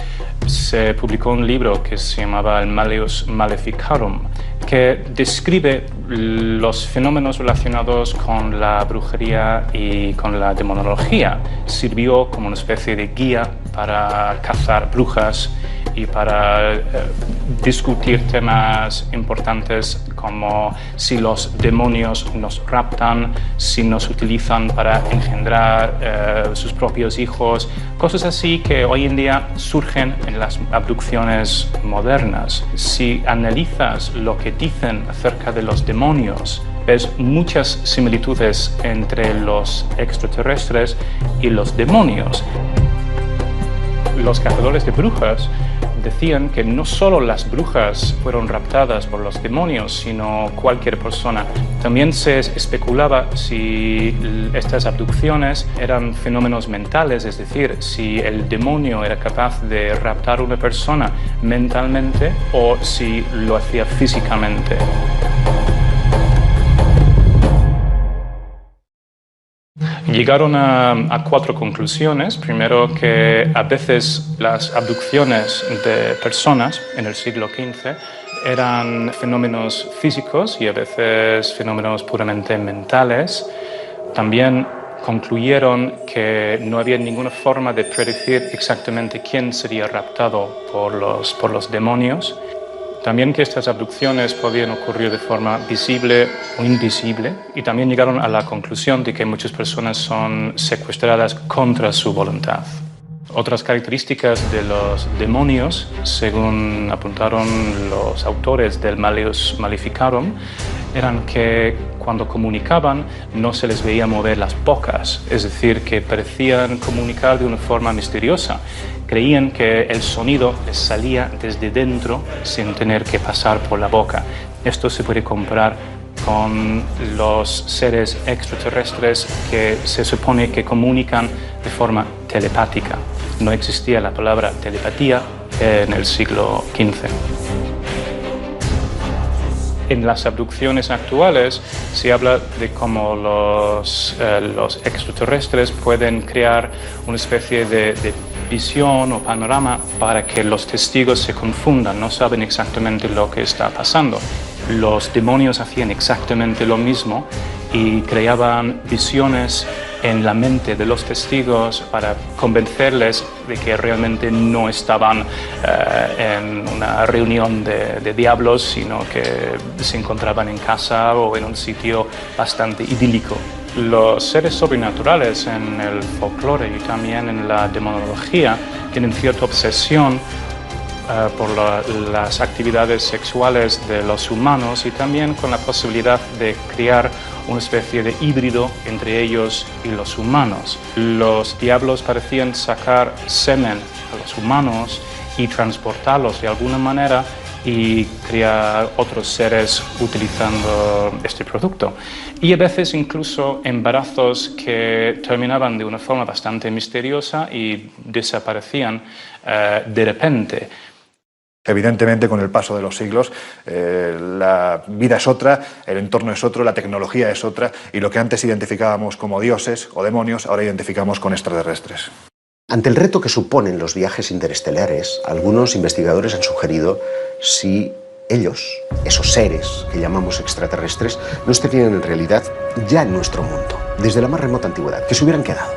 se publicó un libro que se llamaba el Malleus Maleficarum, que describe los fenómenos relacionados con la brujería y con la demonología. Sirvió como una especie de guía para cazar brujas y para discutir temas importantes como si los demonios nos raptan, si nos utilizan para engendrar sus propios hijos, cosas así que hoy en día surgen en las abducciones modernas. Si analizas lo que dicen acerca de los demonios, ves muchas similitudes entre los extraterrestres y los demonios. Los cazadores de brujas decían que no solo las brujas fueron raptadas por los demonios, sino cualquier persona. También se especulaba si estas abducciones eran fenómenos mentales, es decir, si el demonio era capaz de raptar a una persona mentalmente o si lo hacía físicamente. Llegaron a 4 conclusiones. Primero, que a veces las abducciones de personas en el siglo XV eran fenómenos físicos y a veces fenómenos puramente mentales. También concluyeron que no había ninguna forma de predecir exactamente quién sería raptado por los demonios. También que estas abducciones podían ocurrir de forma visible o invisible, y también llegaron a la conclusión de que muchas personas son secuestradas contra su voluntad. Otras características de los demonios, según apuntaron los autores del Malleus Maleficarum, eran que cuando comunicaban no se les veía mover las bocas, es decir, que parecían comunicar de una forma misteriosa. Creían que el sonido les salía desde dentro sin tener que pasar por la boca. Esto se puede comparar con los seres extraterrestres que se supone que comunican de forma telepática. No existía la palabra telepatía en el siglo XV. En las abducciones actuales se habla de cómo los extraterrestres pueden crear una especie de visión o panorama para que los testigos se confundan, no saben exactamente lo que está pasando. Los demonios hacían exactamente lo mismo y creaban visiones en la mente de los testigos para convencerles de que realmente no estaban en una reunión de diablos, sino que se encontraban en casa o en un sitio bastante idílico. Los seres sobrenaturales en el folclore y también en la demonología tienen cierta obsesión por las actividades sexuales de los humanos y también con la posibilidad de crear una especie de híbrido entre ellos y los humanos. Los diablos parecían sacar semen a los humanos y transportarlos de alguna manera y crear otros seres utilizando este producto. Y a veces incluso embarazos que terminaban de una forma bastante misteriosa y desaparecían de repente.
Evidentemente, con el paso de los siglos, la vida es otra, el entorno es otro, la tecnología es otra, y lo que antes identificábamos como dioses o demonios, ahora identificamos con extraterrestres.
Ante el reto que suponen los viajes interestelares, algunos investigadores han sugerido si ellos, esos seres que llamamos extraterrestres, no estarían en realidad ya en nuestro mundo, desde la más remota antigüedad, que se hubieran quedado.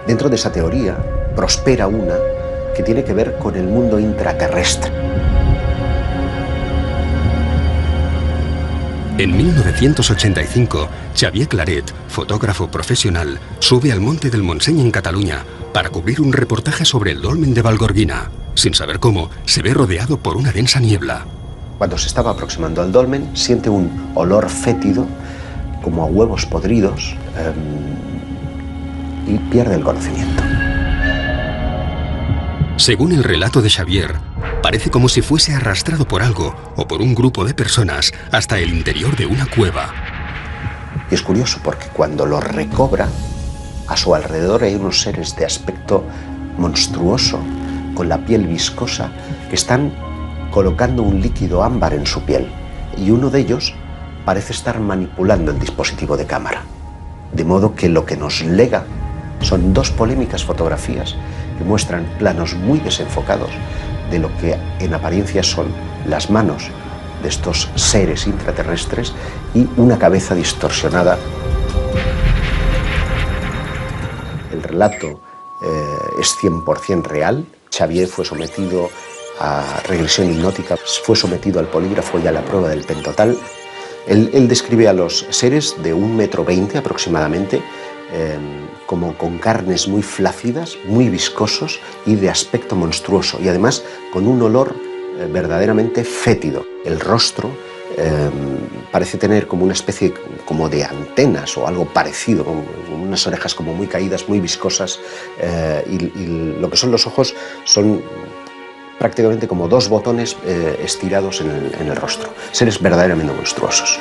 Dentro de esa teoría prospera una que tiene que ver con el mundo intraterrestre.
En 1985, Xavier Claret, fotógrafo profesional, sube al Monte del Montseny en Cataluña para cubrir un reportaje sobre el dolmen de Valgorguina. Sin saber cómo, se ve rodeado por una densa niebla.
Cuando se estaba aproximando al dolmen, siente un olor fétido, como a huevos podridos, y pierde el conocimiento.
Según el relato de Xavier, parece como si fuese arrastrado por algo o por un grupo de personas hasta el interior de una cueva.
Y es curioso porque cuando lo recobra, a su alrededor hay unos seres de aspecto monstruoso, con la piel viscosa, que están colocando un líquido ámbar en su piel. Y uno de ellos parece estar manipulando el dispositivo de cámara. De modo que lo que nos lega son dos polémicas fotografías que muestran planos muy desenfocados de lo que en apariencia son las manos de estos seres intraterrestres y una cabeza distorsionada. El relato es 100% real. Xavier fue sometido a regresión hipnótica, fue sometido al polígrafo y a la prueba del pentotal. Él describe a los seres de 1,20 m aproximadamente, como con carnes muy flácidas, muy viscosos y de aspecto monstruoso, y además con un olor verdaderamente fétido. El rostro parece tener como una especie como de antenas o algo parecido, con unas orejas como muy caídas, muy viscosas, y lo que son los ojos son prácticamente como dos botones estirados en el rostro. Seres verdaderamente monstruosos.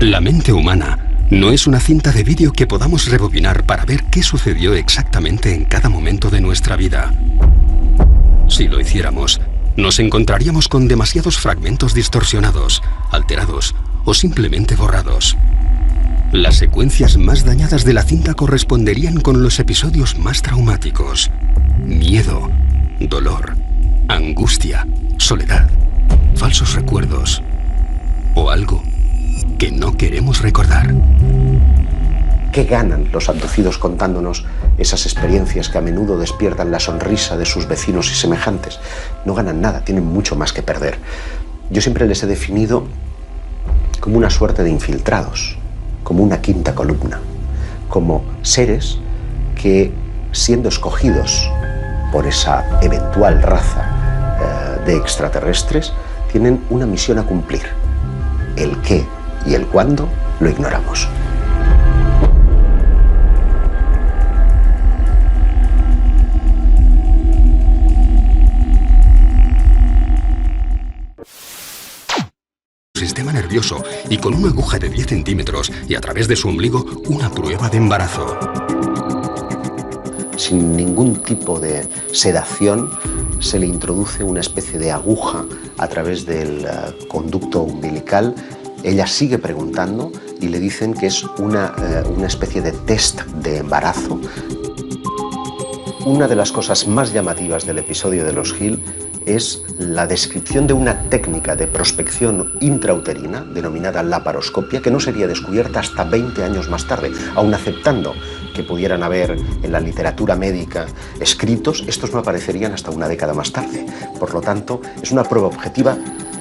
La mente humana no es una cinta de vídeo que podamos rebobinar para ver qué sucedió exactamente en cada momento de nuestra vida. Si lo hiciéramos, nos encontraríamos con demasiados fragmentos distorsionados, alterados o simplemente borrados. Las secuencias más dañadas de la cinta corresponderían con los episodios más traumáticos: miedo, dolor, angustia, soledad, falsos recuerdos o algo que no queremos recordar.
¿Qué ganan los abducidos contándonos esas experiencias que a menudo despiertan la sonrisa de sus vecinos y semejantes? No ganan nada, tienen mucho más que perder. Yo siempre les he definido como una suerte de infiltrados, como una quinta columna, como seres que, siendo escogidos por esa eventual raza de extraterrestres, tienen una misión a cumplir. El qué y el cuándo lo ignoramos.
Sistema nervioso y con una aguja de 10 centímetros y a través de su ombligo una prueba de embarazo.
sin ningún tipo de sedación, se le introduce una especie de aguja a través del conducto umbilical. Ella sigue preguntando y le dicen que es una especie de test de embarazo. Una de las cosas más llamativas del episodio de los Hill es la descripción de una técnica de prospección intrauterina denominada laparoscopia, que no sería descubierta hasta 20 años más tarde. Aun aceptando que pudieran haber en la literatura médica escritos, estos no aparecerían hasta una década más tarde. Por lo tanto, es una prueba objetiva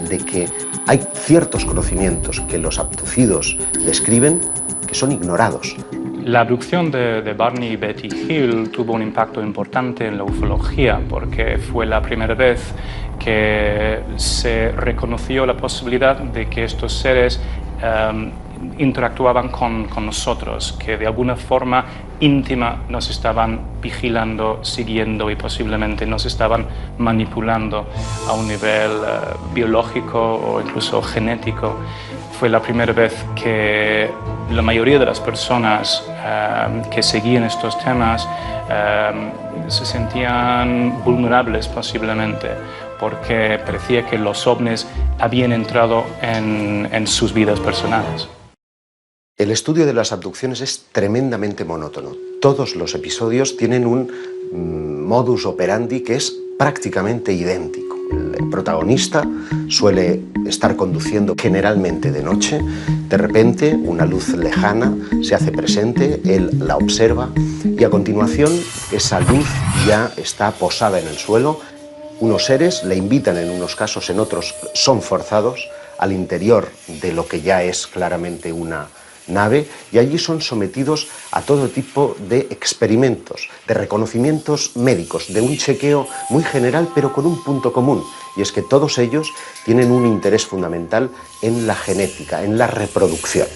de que hay ciertos conocimientos que los abducidos describen que son ignorados.
La abducción de Barney y Betty Hill tuvo un impacto importante en la ufología porque fue la primera vez que se reconoció la posibilidad de que estos seres interactuaban con nosotros, que de alguna forma íntima nos estaban vigilando, siguiendo y posiblemente nos estaban manipulando a un nivel biológico o incluso genético. Fue la primera vez que la mayoría de las personas que seguían estos temas se sentían vulnerables posiblemente, porque parecía que los ovnis habían entrado en sus vidas personales.
El estudio de las abducciones es tremendamente monótono. Todos los episodios tienen un modus operandi que es prácticamente idéntico. El protagonista suele estar conduciendo generalmente de noche. De repente, una luz lejana se hace presente, él la observa y a continuación esa luz ya está posada en el suelo. Unos seres le invitan en unos casos, en otros son forzados al interior de lo que ya es claramente una nave, y allí son sometidos a todo tipo de experimentos, de reconocimientos médicos, de un chequeo muy general pero con un punto común, y es que todos ellos tienen un interés fundamental en la genética, en la reproducción.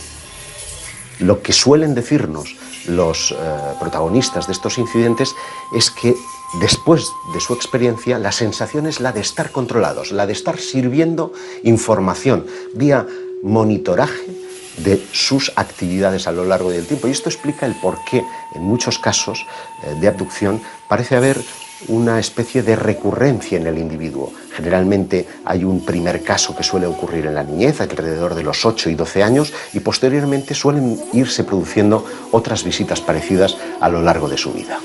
Lo que suelen decirnos los protagonistas de estos incidentes es que después de su experiencia la sensación es la de estar controlados, la de estar sirviendo información vía monitoraje de sus actividades a lo largo del tiempo. Y esto explica el por qué en muchos casos de abducción parece haber una especie de recurrencia en el individuo. Generalmente hay un primer caso que suele ocurrir en la niñez, alrededor de los 8 y 12 años, y posteriormente suelen irse produciendo otras visitas parecidas a lo largo de su vida.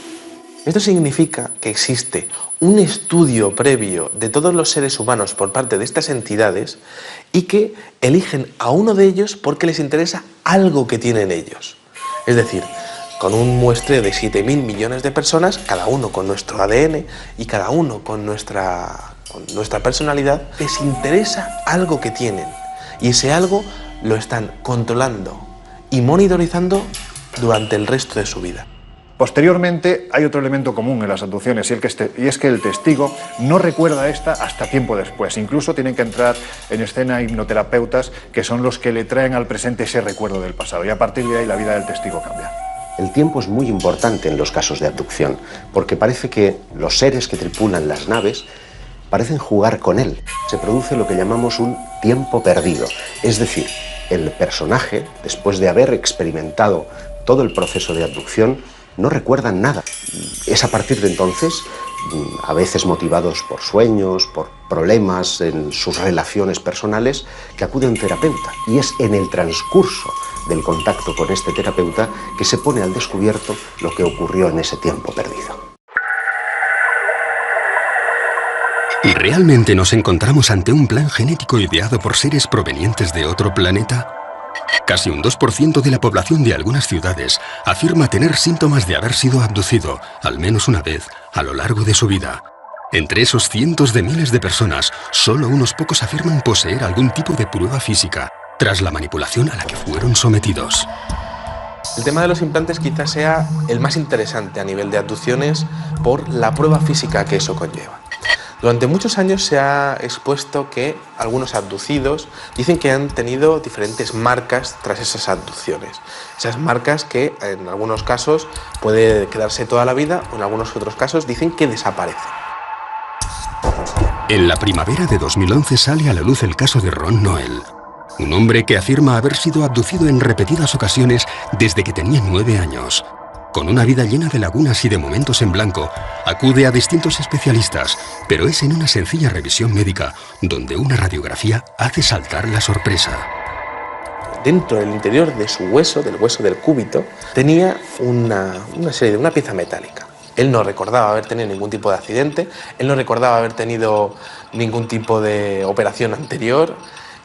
Esto significa que existe un estudio previo de todos los seres humanos por parte de estas entidades y que eligen a uno de ellos porque les interesa algo que tienen ellos. Es decir, con un muestreo de 7.000 millones de personas, cada uno con nuestro ADN y cada uno con nuestra personalidad, les interesa algo que tienen y ese algo lo están controlando y monitorizando durante el resto de su vida.
Posteriormente hay otro elemento común en las abducciones y es que el testigo no recuerda esta hasta tiempo después. Incluso tienen que entrar en escena hipnoterapeutas que son los que le traen al presente ese recuerdo del pasado y a partir de ahí la vida del testigo cambia.
El tiempo es muy importante en los casos de abducción porque parece que los seres que tripulan las naves parecen jugar con él. Se produce lo que llamamos un tiempo perdido, es decir, el personaje, después de haber experimentado todo el proceso de abducción, no recuerdan nada. Es a partir de entonces, a veces motivados por sueños, por problemas en sus relaciones personales, que acude a un terapeuta. Y es en el transcurso del contacto con este terapeuta que se pone al descubierto lo que ocurrió en ese tiempo perdido.
¿Y realmente nos encontramos ante un plan genético ideado por seres provenientes de otro planeta? Casi un 2% de la población de algunas ciudades afirma tener síntomas de haber sido abducido, al menos una vez, a lo largo de su vida. Entre esos cientos de miles de personas, solo unos pocos afirman poseer algún tipo de prueba física, tras la manipulación a la que fueron sometidos.
El tema de los implantes quizás sea el más interesante a nivel de abducciones por la prueba física que eso conlleva. Durante muchos años se ha expuesto que algunos abducidos dicen que han tenido diferentes marcas tras esas abducciones. Esas marcas que en algunos casos puede quedarse toda la vida o en algunos otros casos dicen que desaparecen.
En la primavera de 2011 sale a la luz el caso de Ron Noel, un hombre que afirma haber sido abducido en repetidas ocasiones desde que tenía 9 años. Con una vida llena de lagunas y de momentos en blanco, acude a distintos especialistas, pero es en una sencilla revisión médica donde una radiografía hace saltar la sorpresa.
Dentro del interior de su hueso, del hueso del cúbito, tenía una pieza metálica. Él no recordaba haber tenido ningún tipo de accidente, él no recordaba haber tenido ningún tipo de operación anterior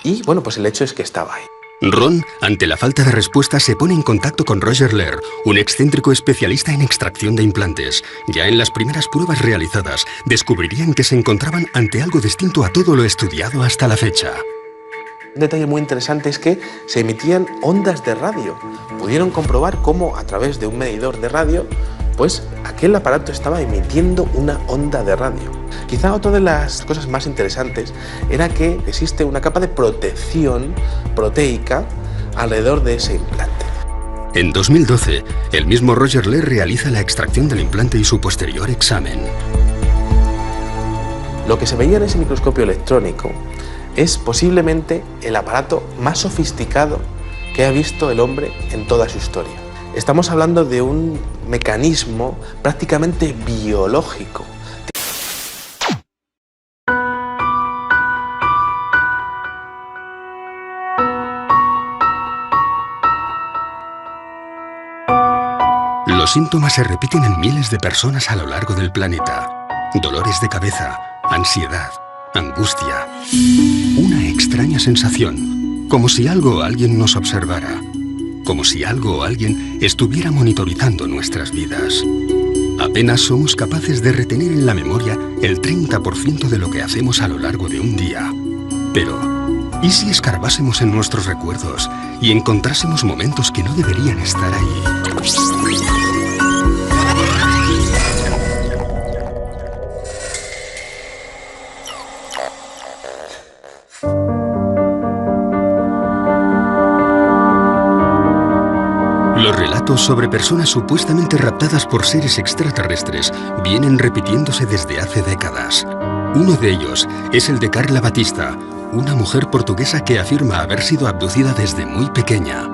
y, bueno, pues el hecho es que estaba ahí.
Ron, ante la falta de respuesta, se pone en contacto con Roger Lehr, un excéntrico especialista en extracción de implantes. Ya en las primeras pruebas realizadas, descubrirían que se encontraban ante algo distinto a todo lo estudiado hasta la fecha.
Un detalle muy interesante es que se emitían ondas de radio. Pudieron comprobar cómo a través de un medidor de radio, pues aquel aparato estaba emitiendo una onda de radio. Quizá otra de las cosas más interesantes era que existe una capa de protección proteica alrededor de ese implante.
En 2012, el mismo Roger Lehr realiza la extracción del implante y su posterior examen.
Lo que se veía en ese microscopio electrónico es posiblemente el aparato más sofisticado que ha visto el hombre en toda su historia. Estamos hablando de un mecanismo prácticamente biológico.
Los síntomas se repiten en miles de personas a lo largo del planeta. Dolores de cabeza, ansiedad, angustia. Una extraña sensación, como si algo o alguien nos observara. Como si algo o alguien estuviera monitorizando nuestras vidas. Apenas somos capaces de retener en la memoria el 30% de lo que hacemos a lo largo de un día. Pero, ¿y si escarbásemos en nuestros recuerdos y encontrásemos momentos que no deberían estar ahí? Los relatos sobre personas supuestamente raptadas por seres extraterrestres vienen repitiéndose desde hace décadas. Uno de ellos es el de Carla Batista, una mujer portuguesa que afirma haber sido abducida desde muy pequeña.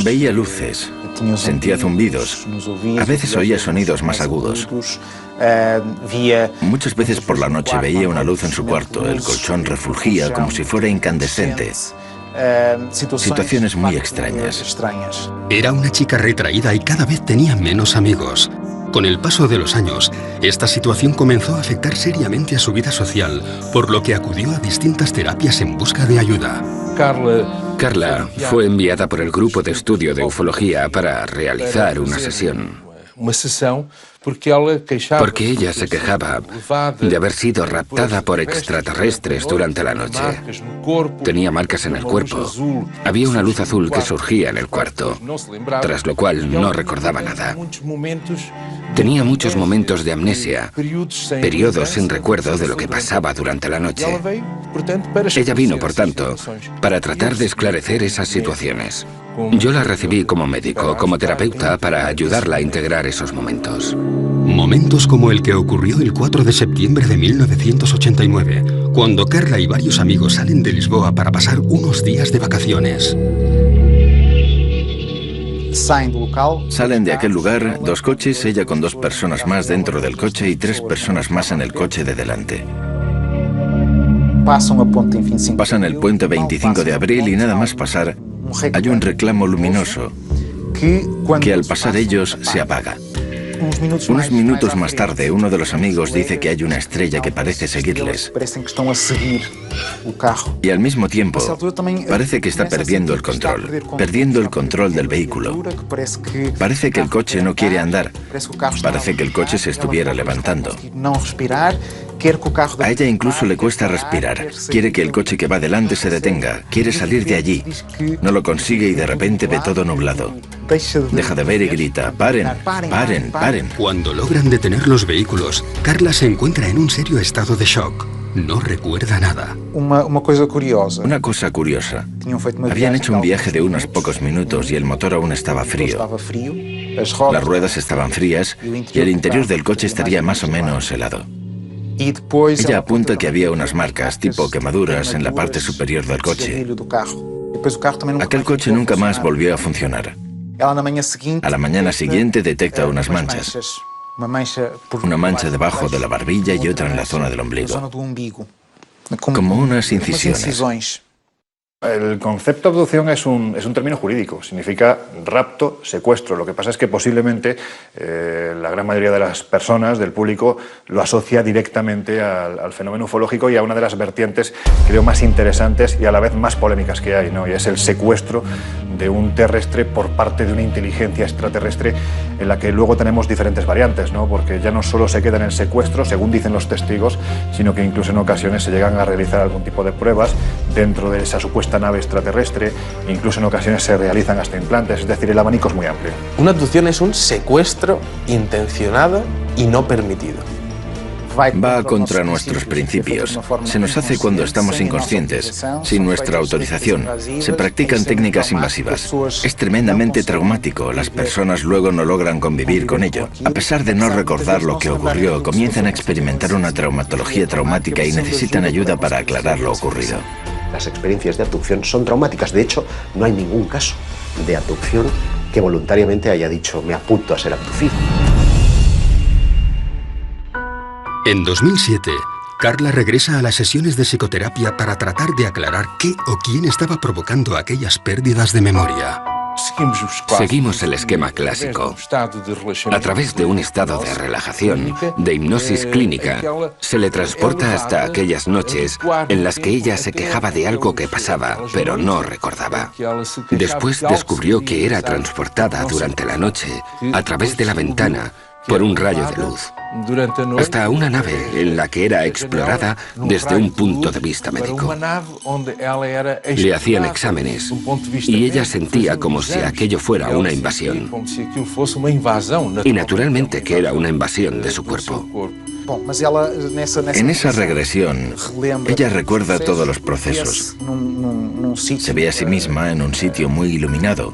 Veía luces, sentía zumbidos, a veces oía sonidos más agudos. Muchas veces por la noche veía una luz en su cuarto, el colchón refulgía como si fuera incandescente. Situaciones muy extrañas.
Era una chica retraída y cada vez tenía menos amigos. Con el paso de los años, esta situación comenzó a afectar seriamente a su vida social, por lo que acudió a distintas terapias en busca de ayuda.
Carla fue enviada por el grupo de estudio de ufología para realizar una sesión. Porque ella se quejaba de haber sido raptada por extraterrestres durante la noche. Tenía marcas en el cuerpo. Había una luz azul que surgía en el cuarto, tras lo cual no recordaba nada. Tenía muchos momentos de amnesia, periodos sin recuerdo de lo que pasaba durante la noche. Ella vino, por tanto, para tratar de esclarecer esas situaciones. Yo la recibí como médico, como terapeuta, para ayudarla a integrar esos momentos.
Momentos como el que ocurrió el 4 de septiembre de 1989, cuando Carla y varios amigos salen de Lisboa para pasar unos días de vacaciones.
Salen de aquel lugar 2 coches, ella con 2 personas más dentro del coche y 3 personas más en el coche de delante. Pasan el puente 25 de abril y nada más pasar, hay un reclamo luminoso que al pasar ellos se apaga. Unos minutos más tarde, uno de los amigos dice que hay una estrella que parece seguirles. Y al mismo tiempo, parece que está perdiendo el control del vehículo. Parece que el coche no quiere andar. Parece que el coche se estuviera levantando. A ella incluso le cuesta respirar. Quiere que el coche que va delante se detenga. Quiere salir de allí. No lo consigue y de repente ve todo nublado. Deja de ver y grita: ¡paren, paren, paren!
Cuando logran detener los vehículos, Carla se encuentra en un serio estado de shock. No recuerda nada.
Una cosa curiosa. Habían hecho un viaje de unos pocos minutos y el motor aún estaba frío. Las ruedas estaban frías y el interior del coche estaría más o menos helado. Ella apunta que había unas marcas, tipo quemaduras, en la parte superior del coche. Aquel coche nunca más volvió a funcionar. A la mañana siguiente detecta unas manchas. Una mancha debajo de la barbilla y otra en la zona del ombligo. Como unas incisiones.
El concepto de abducción es un término jurídico, significa rapto, secuestro. Lo que pasa es que posiblemente la gran mayoría de las personas, del público, lo asocia directamente al fenómeno ufológico y a una de las vertientes, creo, más interesantes y a la vez más polémicas que hay, ¿no? Y es el secuestro de un terrestre por parte de una inteligencia extraterrestre, en la que luego tenemos diferentes variantes, ¿no? Porque ya no solo se queda en el secuestro, según dicen los testigos, sino que incluso en ocasiones se llegan a realizar algún tipo de pruebas dentro de esa supuesta nave extraterrestre, incluso en ocasiones se realizan hasta implantes, es decir, el abanico es muy amplio.
Una abducción es un secuestro intencionado y no permitido.
Va contra nuestros principios. Se nos hace cuando estamos inconscientes, sin nuestra autorización. Se practican técnicas invasivas. Es tremendamente traumático. Las personas luego no logran convivir con ello. A pesar de no recordar lo que ocurrió, comienzan a experimentar una traumatología traumática y necesitan ayuda para aclarar lo ocurrido.
Las experiencias de abducción son traumáticas. De hecho, no hay ningún caso de abducción que voluntariamente haya dicho me apunto a ser abducido.
En 2007, Carla regresa a las sesiones de psicoterapia para tratar de aclarar qué o quién estaba provocando aquellas pérdidas de memoria.
Seguimos el esquema clásico. A través de un estado de relajación, de hipnosis clínica, se le transporta hasta aquellas noches en las que ella se quejaba de algo que pasaba, pero no recordaba. Después descubrió que era transportada durante la noche, a través de la ventana, por un rayo de luz, hasta una nave en la que era explorada desde un punto de vista médico. Le hacían exámenes y ella sentía como si aquello fuera una invasión. Y naturalmente que era una invasión de su cuerpo.
En esa regresión, ella recuerda todos los procesos. Se ve a sí misma en un sitio muy iluminado,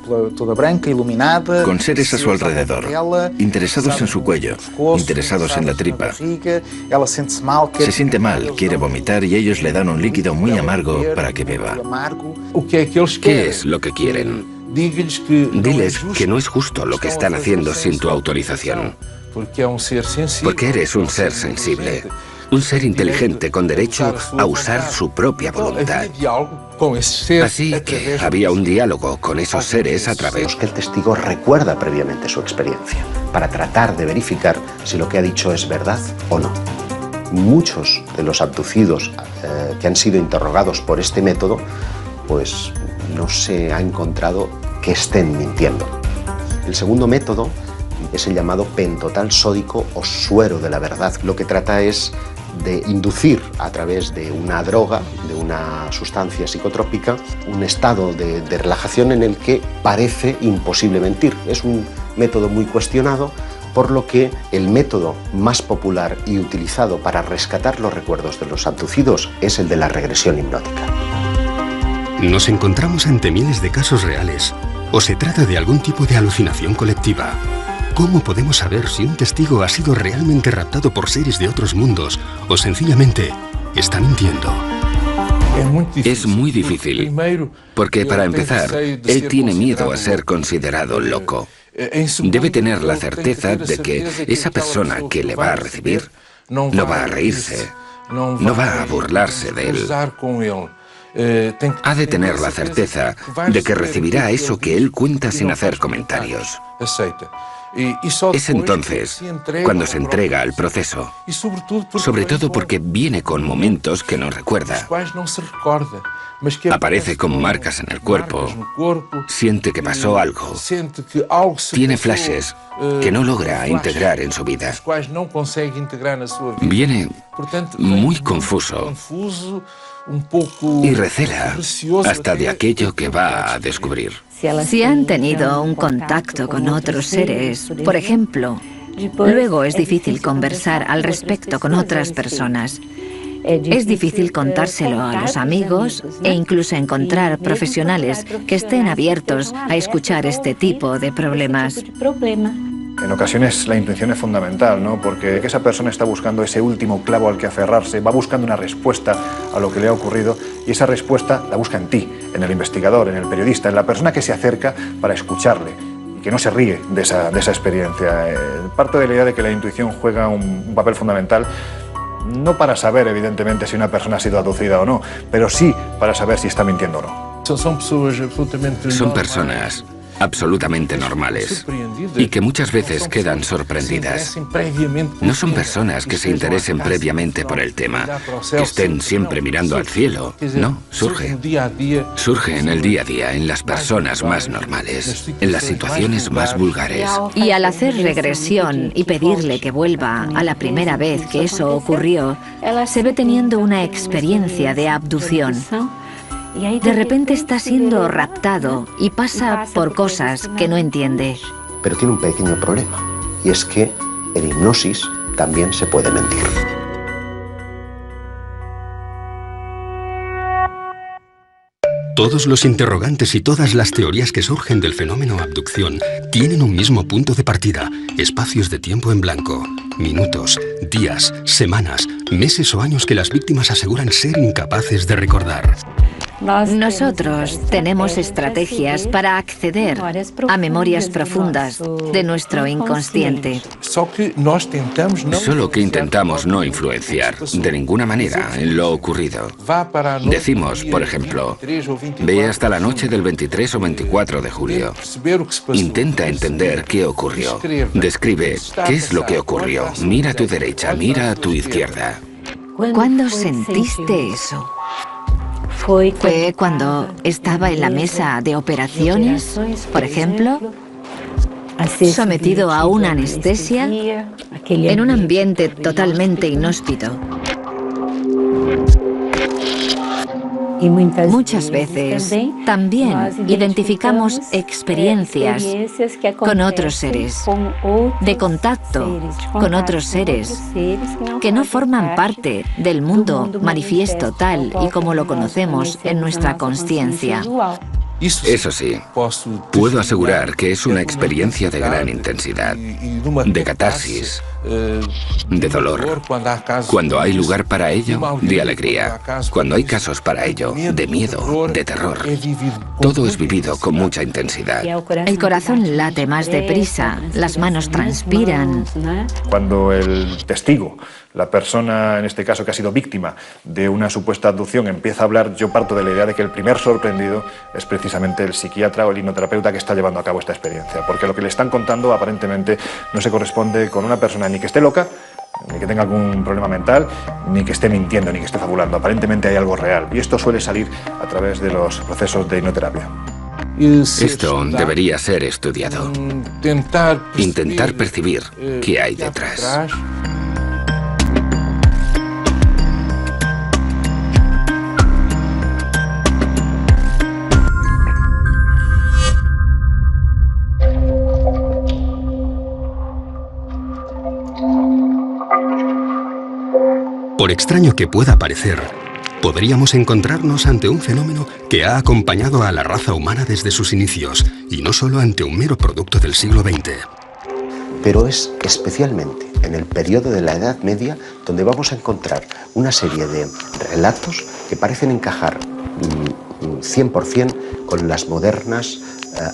con seres a su alrededor, interesados en su cuello, interesados en la tripa. Se siente mal, quiere vomitar y ellos le dan un líquido muy amargo para que beba.
¿Qué es lo que quieren? Diles que no es justo lo que están haciendo sin tu autorización. Porque eres un ser sensible, un ser inteligente con derecho a usar su propia voluntad. Así que había un diálogo con esos seres a través
que el testigo recuerda previamente su experiencia, para tratar de verificar si lo que ha dicho es verdad o no. Muchos de los abducidos que han sido interrogados por este método, pues no se ha encontrado que estén mintiendo. El segundo método es el llamado pentotal sódico o suero de la verdad. Lo que trata es de inducir a través de una droga, de una sustancia psicotrópica, un estado de relajación en el que parece imposible mentir. Es un método muy cuestionado, por lo que el método más popular y utilizado para rescatar los recuerdos de los abducidos es el de la regresión hipnótica.
¿Nos encontramos ante miles de casos reales o se trata de algún tipo de alucinación colectiva? ¿Cómo podemos saber si un testigo ha sido realmente raptado por seres de otros mundos o sencillamente está mintiendo?
Es muy difícil, porque para empezar, él tiene miedo a ser considerado loco. Debe tener la certeza de que esa persona que le va a recibir no va a reírse, no va a burlarse de él. Ha de tener la certeza de que recibirá eso que él cuenta sin hacer comentarios. Es entonces cuando se entrega al proceso, sobre todo porque viene con momentos que no recuerda. Aparece con marcas en el cuerpo, siente que pasó algo, tiene flashes que no logra integrar en su vida. Viene muy confuso y recela hasta de aquello que va a descubrir.
Si han tenido un contacto con otros seres, por ejemplo, luego es difícil conversar al respecto con otras personas. Es difícil contárselo a los amigos e incluso encontrar profesionales que estén abiertos a escuchar este tipo de problemas.
En ocasiones la intuición es fundamental, ¿no? Porque esa persona está buscando ese último clavo al que aferrarse, va buscando una respuesta a lo que le ha ocurrido y esa respuesta la busca en ti, en el investigador, en el periodista, en la persona que se acerca para escucharle. que no se ríe de esa experiencia. Parte de la idea de que la intuición juega un papel fundamental, no para saber, evidentemente, si una persona ha sido abducida o no, pero sí para saber si está mintiendo o no.
Son personas absolutamente normales y que muchas veces quedan sorprendidas. No son personas que se interesen previamente por el tema, que estén siempre mirando al cielo. No, surge en el día a día, en las personas más normales, en las situaciones más vulgares.
Y al hacer regresión y pedirle que vuelva a la primera vez que eso ocurrió, se ve teniendo una experiencia de abducción. De repente está siendo raptado y pasa por cosas que no entiende.
Pero tiene un pequeño problema, y es que en hipnosis también se puede mentir.
Todos los interrogantes y todas las teorías que surgen del fenómeno abducción tienen un mismo punto de partida: espacios de tiempo en blanco, minutos, días, semanas, meses o años que las víctimas aseguran ser incapaces de recordar.
Nosotros tenemos estrategias para acceder a memorias profundas de nuestro inconsciente.
Solo que intentamos no influenciar de ninguna manera en lo ocurrido. Decimos, por ejemplo, ve hasta la noche del 23 o 24 de julio. Intenta entender qué ocurrió. Describe qué es lo que ocurrió. Mira a tu derecha, mira a tu izquierda.
¿Cuándo sentiste eso? ¿Fue cuando estaba en la mesa de operaciones, por ejemplo? Sometido a una anestesia, en un ambiente totalmente inhóspito. Muchas veces también identificamos experiencias con otros seres, de contacto con otros seres que no forman parte del mundo manifiesto tal y como lo conocemos en nuestra consciencia.
Eso sí, puedo asegurar que es una experiencia de gran intensidad, de catarsis, de dolor. Cuando hay lugar para ello, de alegría. Cuando hay casos para ello, de miedo, de terror. Todo es vivido con mucha intensidad.
El corazón late más deprisa, las manos transpiran.
Cuando el testigo, la persona en este caso que ha sido víctima de una supuesta abducción, empieza a hablar, yo parto de la idea de que el primer sorprendido es precisamente el psiquiatra o el hipnoterapeuta que está llevando a cabo esta experiencia, porque lo que le están contando aparentemente no se corresponde con una persona ni que esté loca, ni que tenga algún problema mental, ni que esté mintiendo, ni que esté fabulando. Aparentemente hay algo real, y esto suele salir a través de los procesos de hipnoterapia.
Esto debería ser estudiado. Intentar percibir qué hay detrás.
Por extraño que pueda parecer, podríamos encontrarnos ante un fenómeno que ha acompañado a la raza humana desde sus inicios, y no solo ante un mero producto del siglo XX.
Pero es especialmente en el periodo de la Edad Media donde vamos a encontrar una serie de relatos que parecen encajar 100% con las modernas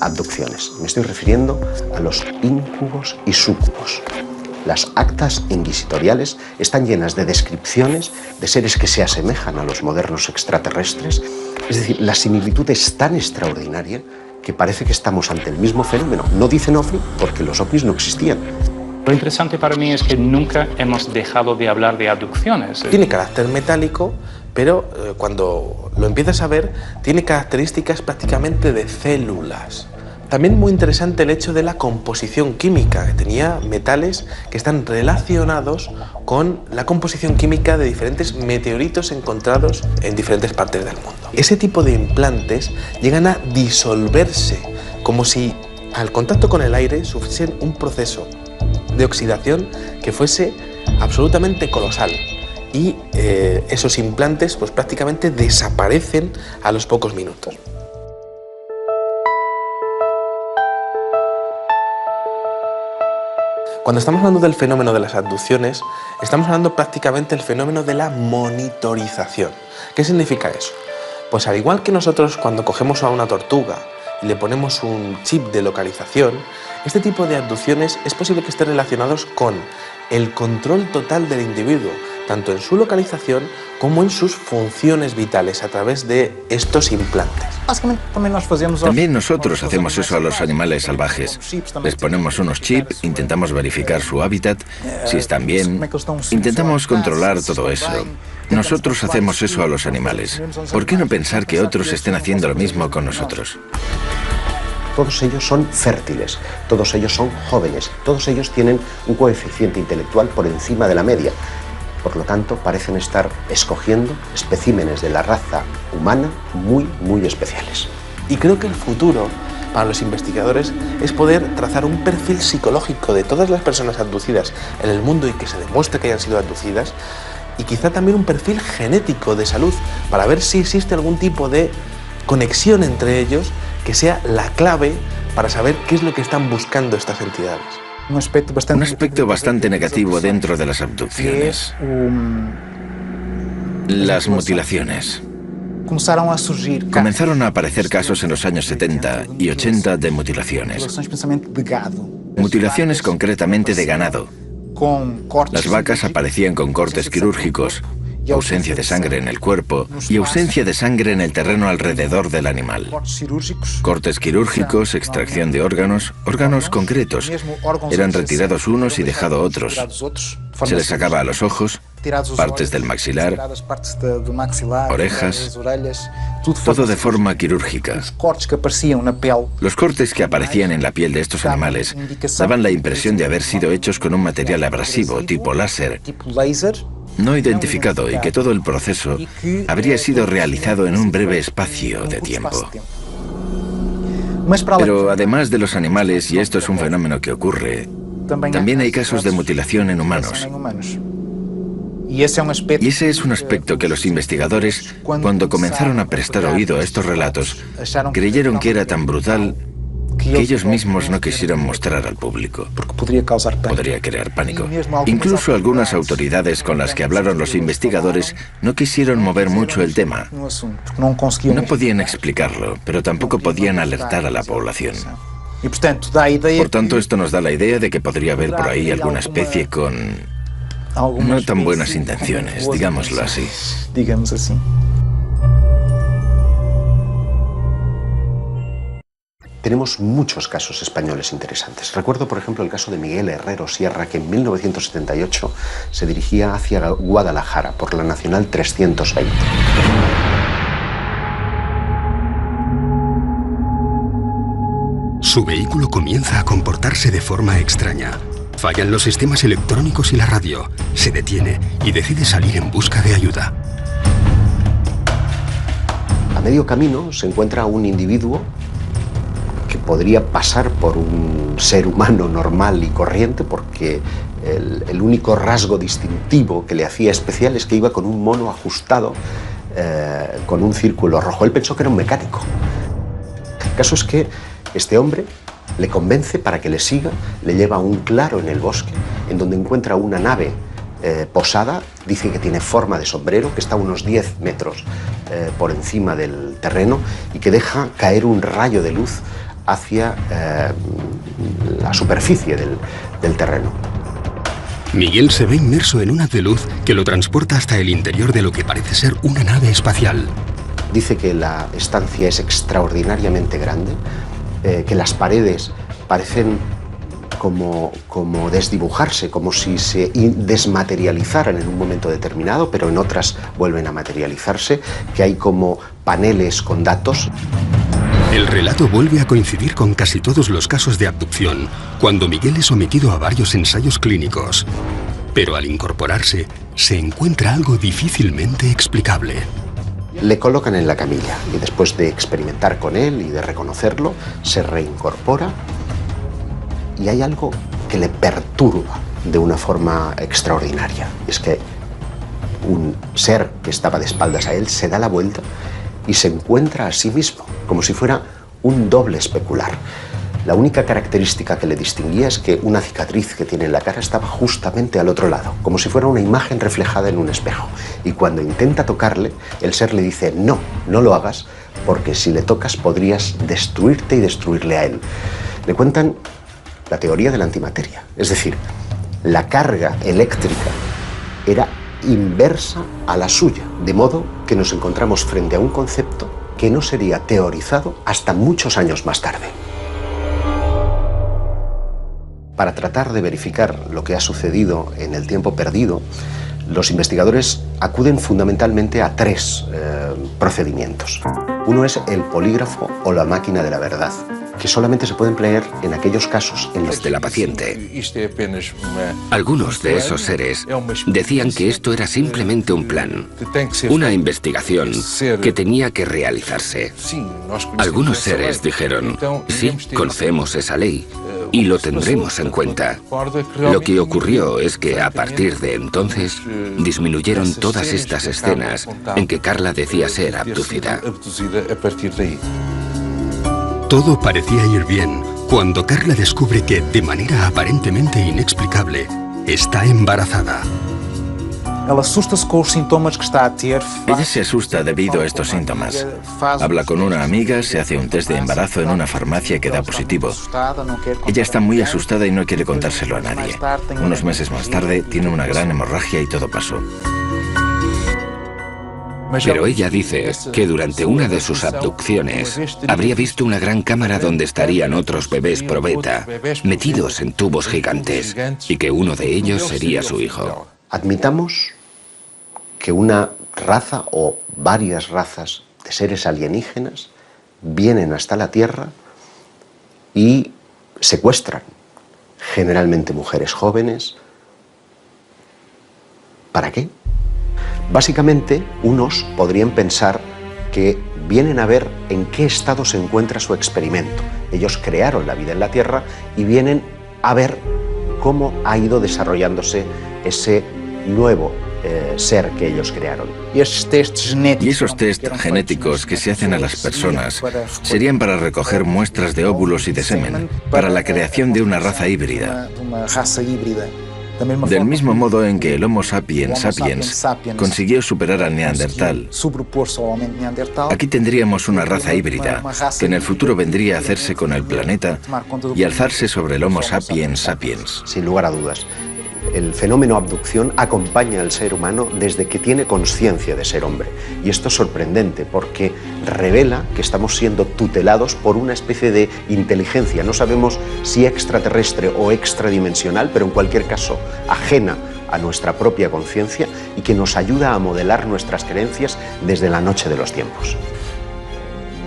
abducciones. Me estoy refiriendo a los íncubos y súcubos. Las actas inquisitoriales están llenas de descripciones de seres que se asemejan a los modernos extraterrestres. Es decir, la similitud es tan extraordinaria que parece que estamos ante el mismo fenómeno. No dicen ovni porque los ovnis no existían.
Lo interesante para mí es que nunca hemos dejado de hablar de abducciones.
Tiene carácter metálico, pero cuando lo empiezas a ver, tiene características prácticamente de células. También muy interesante el hecho de la composición química, que tenía metales que están relacionados con la composición química de diferentes meteoritos encontrados en diferentes partes del mundo. Ese tipo de implantes llegan a disolverse, como si al contacto con el aire sufriesen un proceso de oxidación que fuese absolutamente colosal. Y esos implantes pues prácticamente desaparecen a los pocos minutos. Cuando estamos hablando del fenómeno de las abducciones, estamos hablando prácticamente del fenómeno de la monitorización. ¿Qué significa eso? Pues al igual que nosotros cuando cogemos a una tortuga y le ponemos un chip de localización, este tipo de abducciones es posible que estén relacionados con el control total del individuo, tanto en su localización como en sus funciones vitales a través de estos implantes.
También nosotros hacemos eso a los animales salvajes. Les ponemos unos chips, intentamos verificar su hábitat, si están bien, intentamos controlar todo eso. Nosotros hacemos eso a los animales. ¿Por qué no pensar que otros estén haciendo lo mismo con nosotros?
Todos ellos son fértiles, todos ellos son jóvenes, todos ellos tienen un coeficiente intelectual por encima de la media. Por lo tanto, parecen estar escogiendo especímenes de la raza humana muy especiales.
Y creo que el futuro para los investigadores es poder trazar un perfil psicológico de todas las personas abducidas en el mundo y que se demuestre que hayan sido abducidas, y quizá también un perfil genético de salud para ver si existe algún tipo de conexión entre ellos que sea la clave para saber qué es lo que están buscando estas entidades.
Un aspecto bastante negativo dentro de las abducciones. Las mutilaciones. Comenzaron a aparecer casos en los años 70 y 80 de mutilaciones. Mutilaciones concretamente de ganado. Las vacas aparecían con cortes quirúrgicos, ausencia de sangre en el cuerpo y ausencia de sangre en el terreno alrededor del animal. Cortes quirúrgicos, extracción de órganos concretos. Eran retirados unos y dejados otros. Se les sacaba a los ojos, partes del maxilar, orejas, todo de forma quirúrgica. Los cortes que aparecían en la piel de estos animales daban la impresión de haber sido hechos con un material abrasivo tipo láser, no identificado, y que todo el proceso habría sido realizado en un breve espacio de tiempo. Pero además de los animales, y esto es un fenómeno que ocurre, también hay casos de mutilación en humanos. Y ese es un aspecto que los investigadores, cuando comenzaron a prestar oído a estos relatos, creyeron que era tan brutal que ellos mismos no quisieron mostrar al público. Podría crear pánico. Incluso algunas autoridades con las que hablaron los investigadores no quisieron mover mucho el tema. No podían explicarlo, pero tampoco podían alertar a la población. Por tanto, esto nos da la idea de que podría haber por ahí alguna especie con no tan buenas intenciones, digámoslo así.
Tenemos muchos casos españoles interesantes. Recuerdo, por ejemplo, el caso de Miguel Herrero Sierra, que en 1978 se dirigía hacia Guadalajara por la Nacional 320.
Su vehículo comienza a comportarse de forma extraña. Fallan los sistemas electrónicos y la radio. Se detiene y decide salir en busca de ayuda.
A medio camino se encuentra un individuo que podría pasar por un ser humano normal y corriente, porque el único rasgo distintivo que le hacía especial es que iba con un mono ajustado con un círculo rojo. Él pensó que era un mecánico. El caso es que este hombre le convence para que le siga, le lleva a un claro en el bosque, en donde encuentra una nave posada. Dice que tiene forma de sombrero, que está a unos 10 metros por encima del terreno y que deja caer un rayo de luz hacia la superficie del terreno.
Miguel se ve inmerso en un haz de luz que lo transporta hasta el interior de lo que parece ser una nave espacial.
Dice que la estancia es extraordinariamente grande, que las paredes parecen como desdibujarse, como si se desmaterializaran en un momento determinado, pero en otras vuelven a materializarse, que hay como paneles con datos.
El relato vuelve a coincidir con casi todos los casos de abducción, cuando Miguel es sometido a varios ensayos clínicos. Pero al incorporarse, se encuentra algo difícilmente explicable.
Le colocan en la camilla y después de experimentar con él y de reconocerlo, se reincorpora y hay algo que le perturba de una forma extraordinaria. Es que un ser que estaba de espaldas a él se da la vuelta y se encuentra a sí mismo, como si fuera un doble especular. La única característica que le distinguía es que una cicatriz que tiene en la cara estaba justamente al otro lado, como si fuera una imagen reflejada en un espejo. Y cuando intenta tocarle, el ser le dice, no, no lo hagas, porque si le tocas podrías destruirte y destruirle a él. Le cuentan la teoría de la antimateria, es decir, la carga eléctrica era inversa a la suya, de modo que nos encontramos frente a un concepto que no sería teorizado hasta muchos años más tarde. Para tratar de verificar lo que ha sucedido en el tiempo perdido, los investigadores acuden fundamentalmente a tres procedimientos. Uno es el polígrafo o la máquina de la verdad, que solamente se puede emplear en aquellos casos en los
de la paciente. Algunos de esos seres decían que esto era simplemente un plan, una investigación que tenía que realizarse. Algunos seres dijeron, sí, conocemos esa ley y lo tendremos en cuenta. Lo que ocurrió es que a partir de entonces disminuyeron todas estas escenas en que Carla decía ser abducida.
Todo parecía ir bien cuando Carla descubre que, de manera aparentemente inexplicable, está embarazada.
Ella se asusta debido a estos síntomas. Habla con una amiga, se hace un test de embarazo en una farmacia que da positivo. Ella está muy asustada y no quiere contárselo a nadie. Unos meses más tarde tiene una gran hemorragia y todo pasó.
Pero ella dice que durante una de sus abducciones habría visto una gran cámara donde estarían otros bebés probeta metidos en tubos gigantes y que uno de ellos sería su hijo.
Admitamos que una raza o varias razas de seres alienígenas vienen hasta la Tierra y secuestran generalmente mujeres jóvenes. ¿Para qué? Básicamente, unos podrían pensar que vienen a ver en qué estado se encuentra su experimento. Ellos crearon la vida en la Tierra y vienen a ver cómo ha ido desarrollándose ese nuevo ser que ellos crearon.
Y esos test genéticos que se hacen a las personas serían para recoger muestras de óvulos y de semen, para la creación de una raza híbrida. Del mismo modo en que el Homo sapiens sapiens consiguió superar al Neandertal, aquí tendríamos una raza híbrida que en el futuro vendría a hacerse con el planeta y alzarse sobre el Homo sapiens sapiens.
Sin lugar a dudas, el fenómeno abducción acompaña al ser humano desde que tiene conciencia de ser hombre. Y esto es sorprendente porque revela que estamos siendo tutelados por una especie de inteligencia. No sabemos si extraterrestre o extradimensional, pero en cualquier caso ajena a nuestra propia conciencia y que nos ayuda a modelar nuestras creencias desde la noche de los tiempos.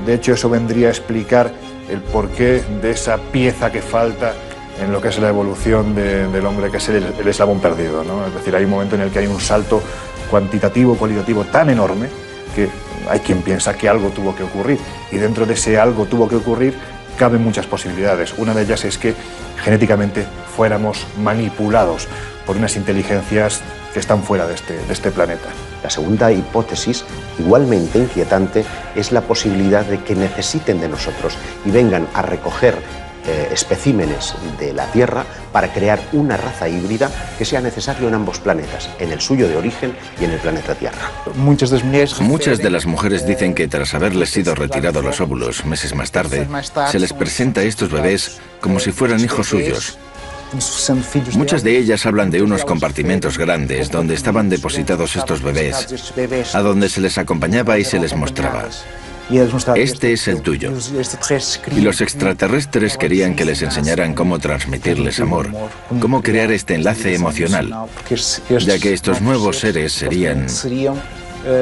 De hecho, eso vendría a explicar el porqué de esa pieza que falta en lo que es la evolución del hombre, que es el eslabón perdido, ¿no? Es decir, hay un momento en el que hay un salto cuantitativo, cualitativo tan enorme que hay quien piensa que algo tuvo que ocurrir. Y dentro de ese algo tuvo que ocurrir caben muchas posibilidades. Una de ellas es que genéticamente fuéramos manipulados por unas inteligencias que están fuera de este planeta.
La segunda hipótesis, igualmente inquietante, es la posibilidad de que necesiten de nosotros y vengan a recoger especímenes de la Tierra para crear una raza híbrida que sea necesario en ambos planetas, en el suyo de origen y en el planeta Tierra.
Muchas de las mujeres dicen que tras haberles sido retirados los óvulos meses más tarde, se les presenta a estos bebés como si fueran hijos suyos. Muchas de ellas hablan de unos compartimentos grandes donde estaban depositados estos bebés, a donde se les acompañaba y se les mostraba. Este es el tuyo. Y los extraterrestres querían que les enseñaran cómo transmitirles amor, cómo crear este enlace emocional, ya que estos nuevos seres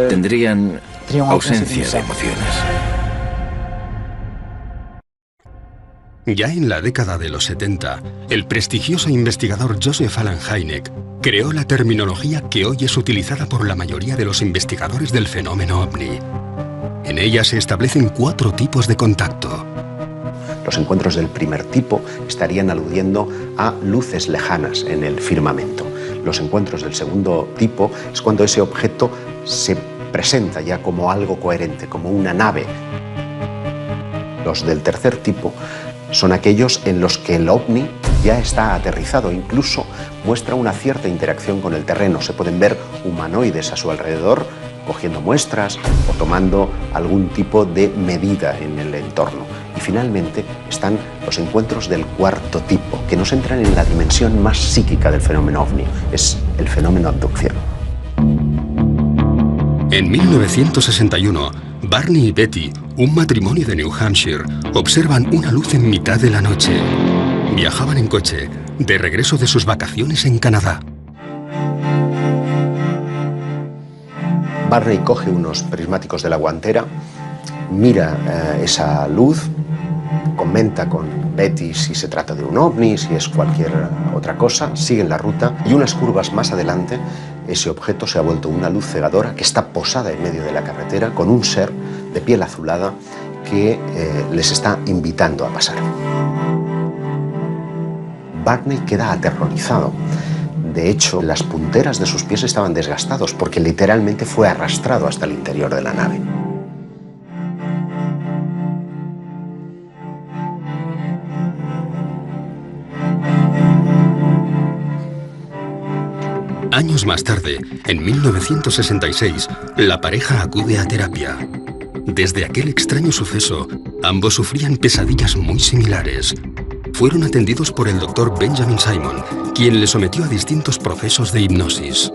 tendrían ausencia de emociones.
Ya en la década de los 70, el prestigioso investigador Joseph Allen Hynek creó la terminología que hoy es utilizada por la mayoría de los investigadores del fenómeno ovni. En ella se establecen 4 tipos de contacto.
Los encuentros del primer tipo estarían aludiendo a luces lejanas en el firmamento. Los encuentros del segundo tipo es cuando ese objeto se presenta ya como algo coherente, como una nave. Los del tercer tipo son aquellos en los que el ovni ya está aterrizado, incluso muestra una cierta interacción con el terreno. Se pueden ver humanoides a su alrededor cogiendo muestras o tomando algún tipo de medida en el entorno. Y finalmente están los encuentros del cuarto tipo, que nos entran en la dimensión más psíquica del fenómeno ovni, es el fenómeno abducción.
En 1961, Barney y Betty, un matrimonio de New Hampshire, observan una luz en mitad de la noche. Viajaban en coche, de regreso de sus vacaciones en Canadá.
Barney coge unos prismáticos de la guantera, mira esa luz, comenta con Betty si se trata de un ovni, si es cualquier otra cosa, siguen la ruta y unas curvas más adelante ese objeto se ha vuelto una luz cegadora que está posada en medio de la carretera con un ser de piel azulada que les está invitando a pasar. Barney queda aterrorizado. De hecho, las punteras de sus pies estaban desgastados porque literalmente fue arrastrado hasta el interior de la nave.
Años más tarde, en 1966, la pareja acude a terapia. Desde aquel extraño suceso, ambos sufrían pesadillas muy similares. Fueron atendidos por el Dr. Benjamin Simon, quien les sometió a distintos procesos de hipnosis.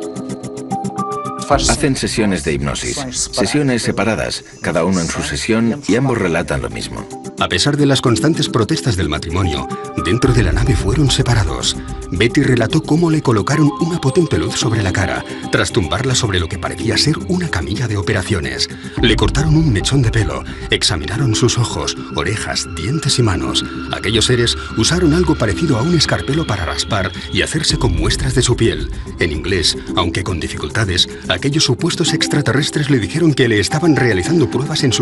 Hacen sesiones de hipnosis, sesiones separadas, cada uno en su sesión, y ambos relatan lo mismo.
A pesar de las constantes protestas del matrimonio, dentro de la nave fueron separados. Betty relató cómo le colocaron una potente luz sobre la cara, tras tumbarla sobre lo que parecía ser una camilla de operaciones. Le cortaron un mechón de pelo, examinaron sus ojos, orejas, dientes y manos. Aquellos seres usaron algo parecido a un escarpelo para raspar y hacerse con muestras de su piel. En inglés, aunque con dificultades, aquellos supuestos extraterrestres le dijeron que le estaban realizando pruebas en sus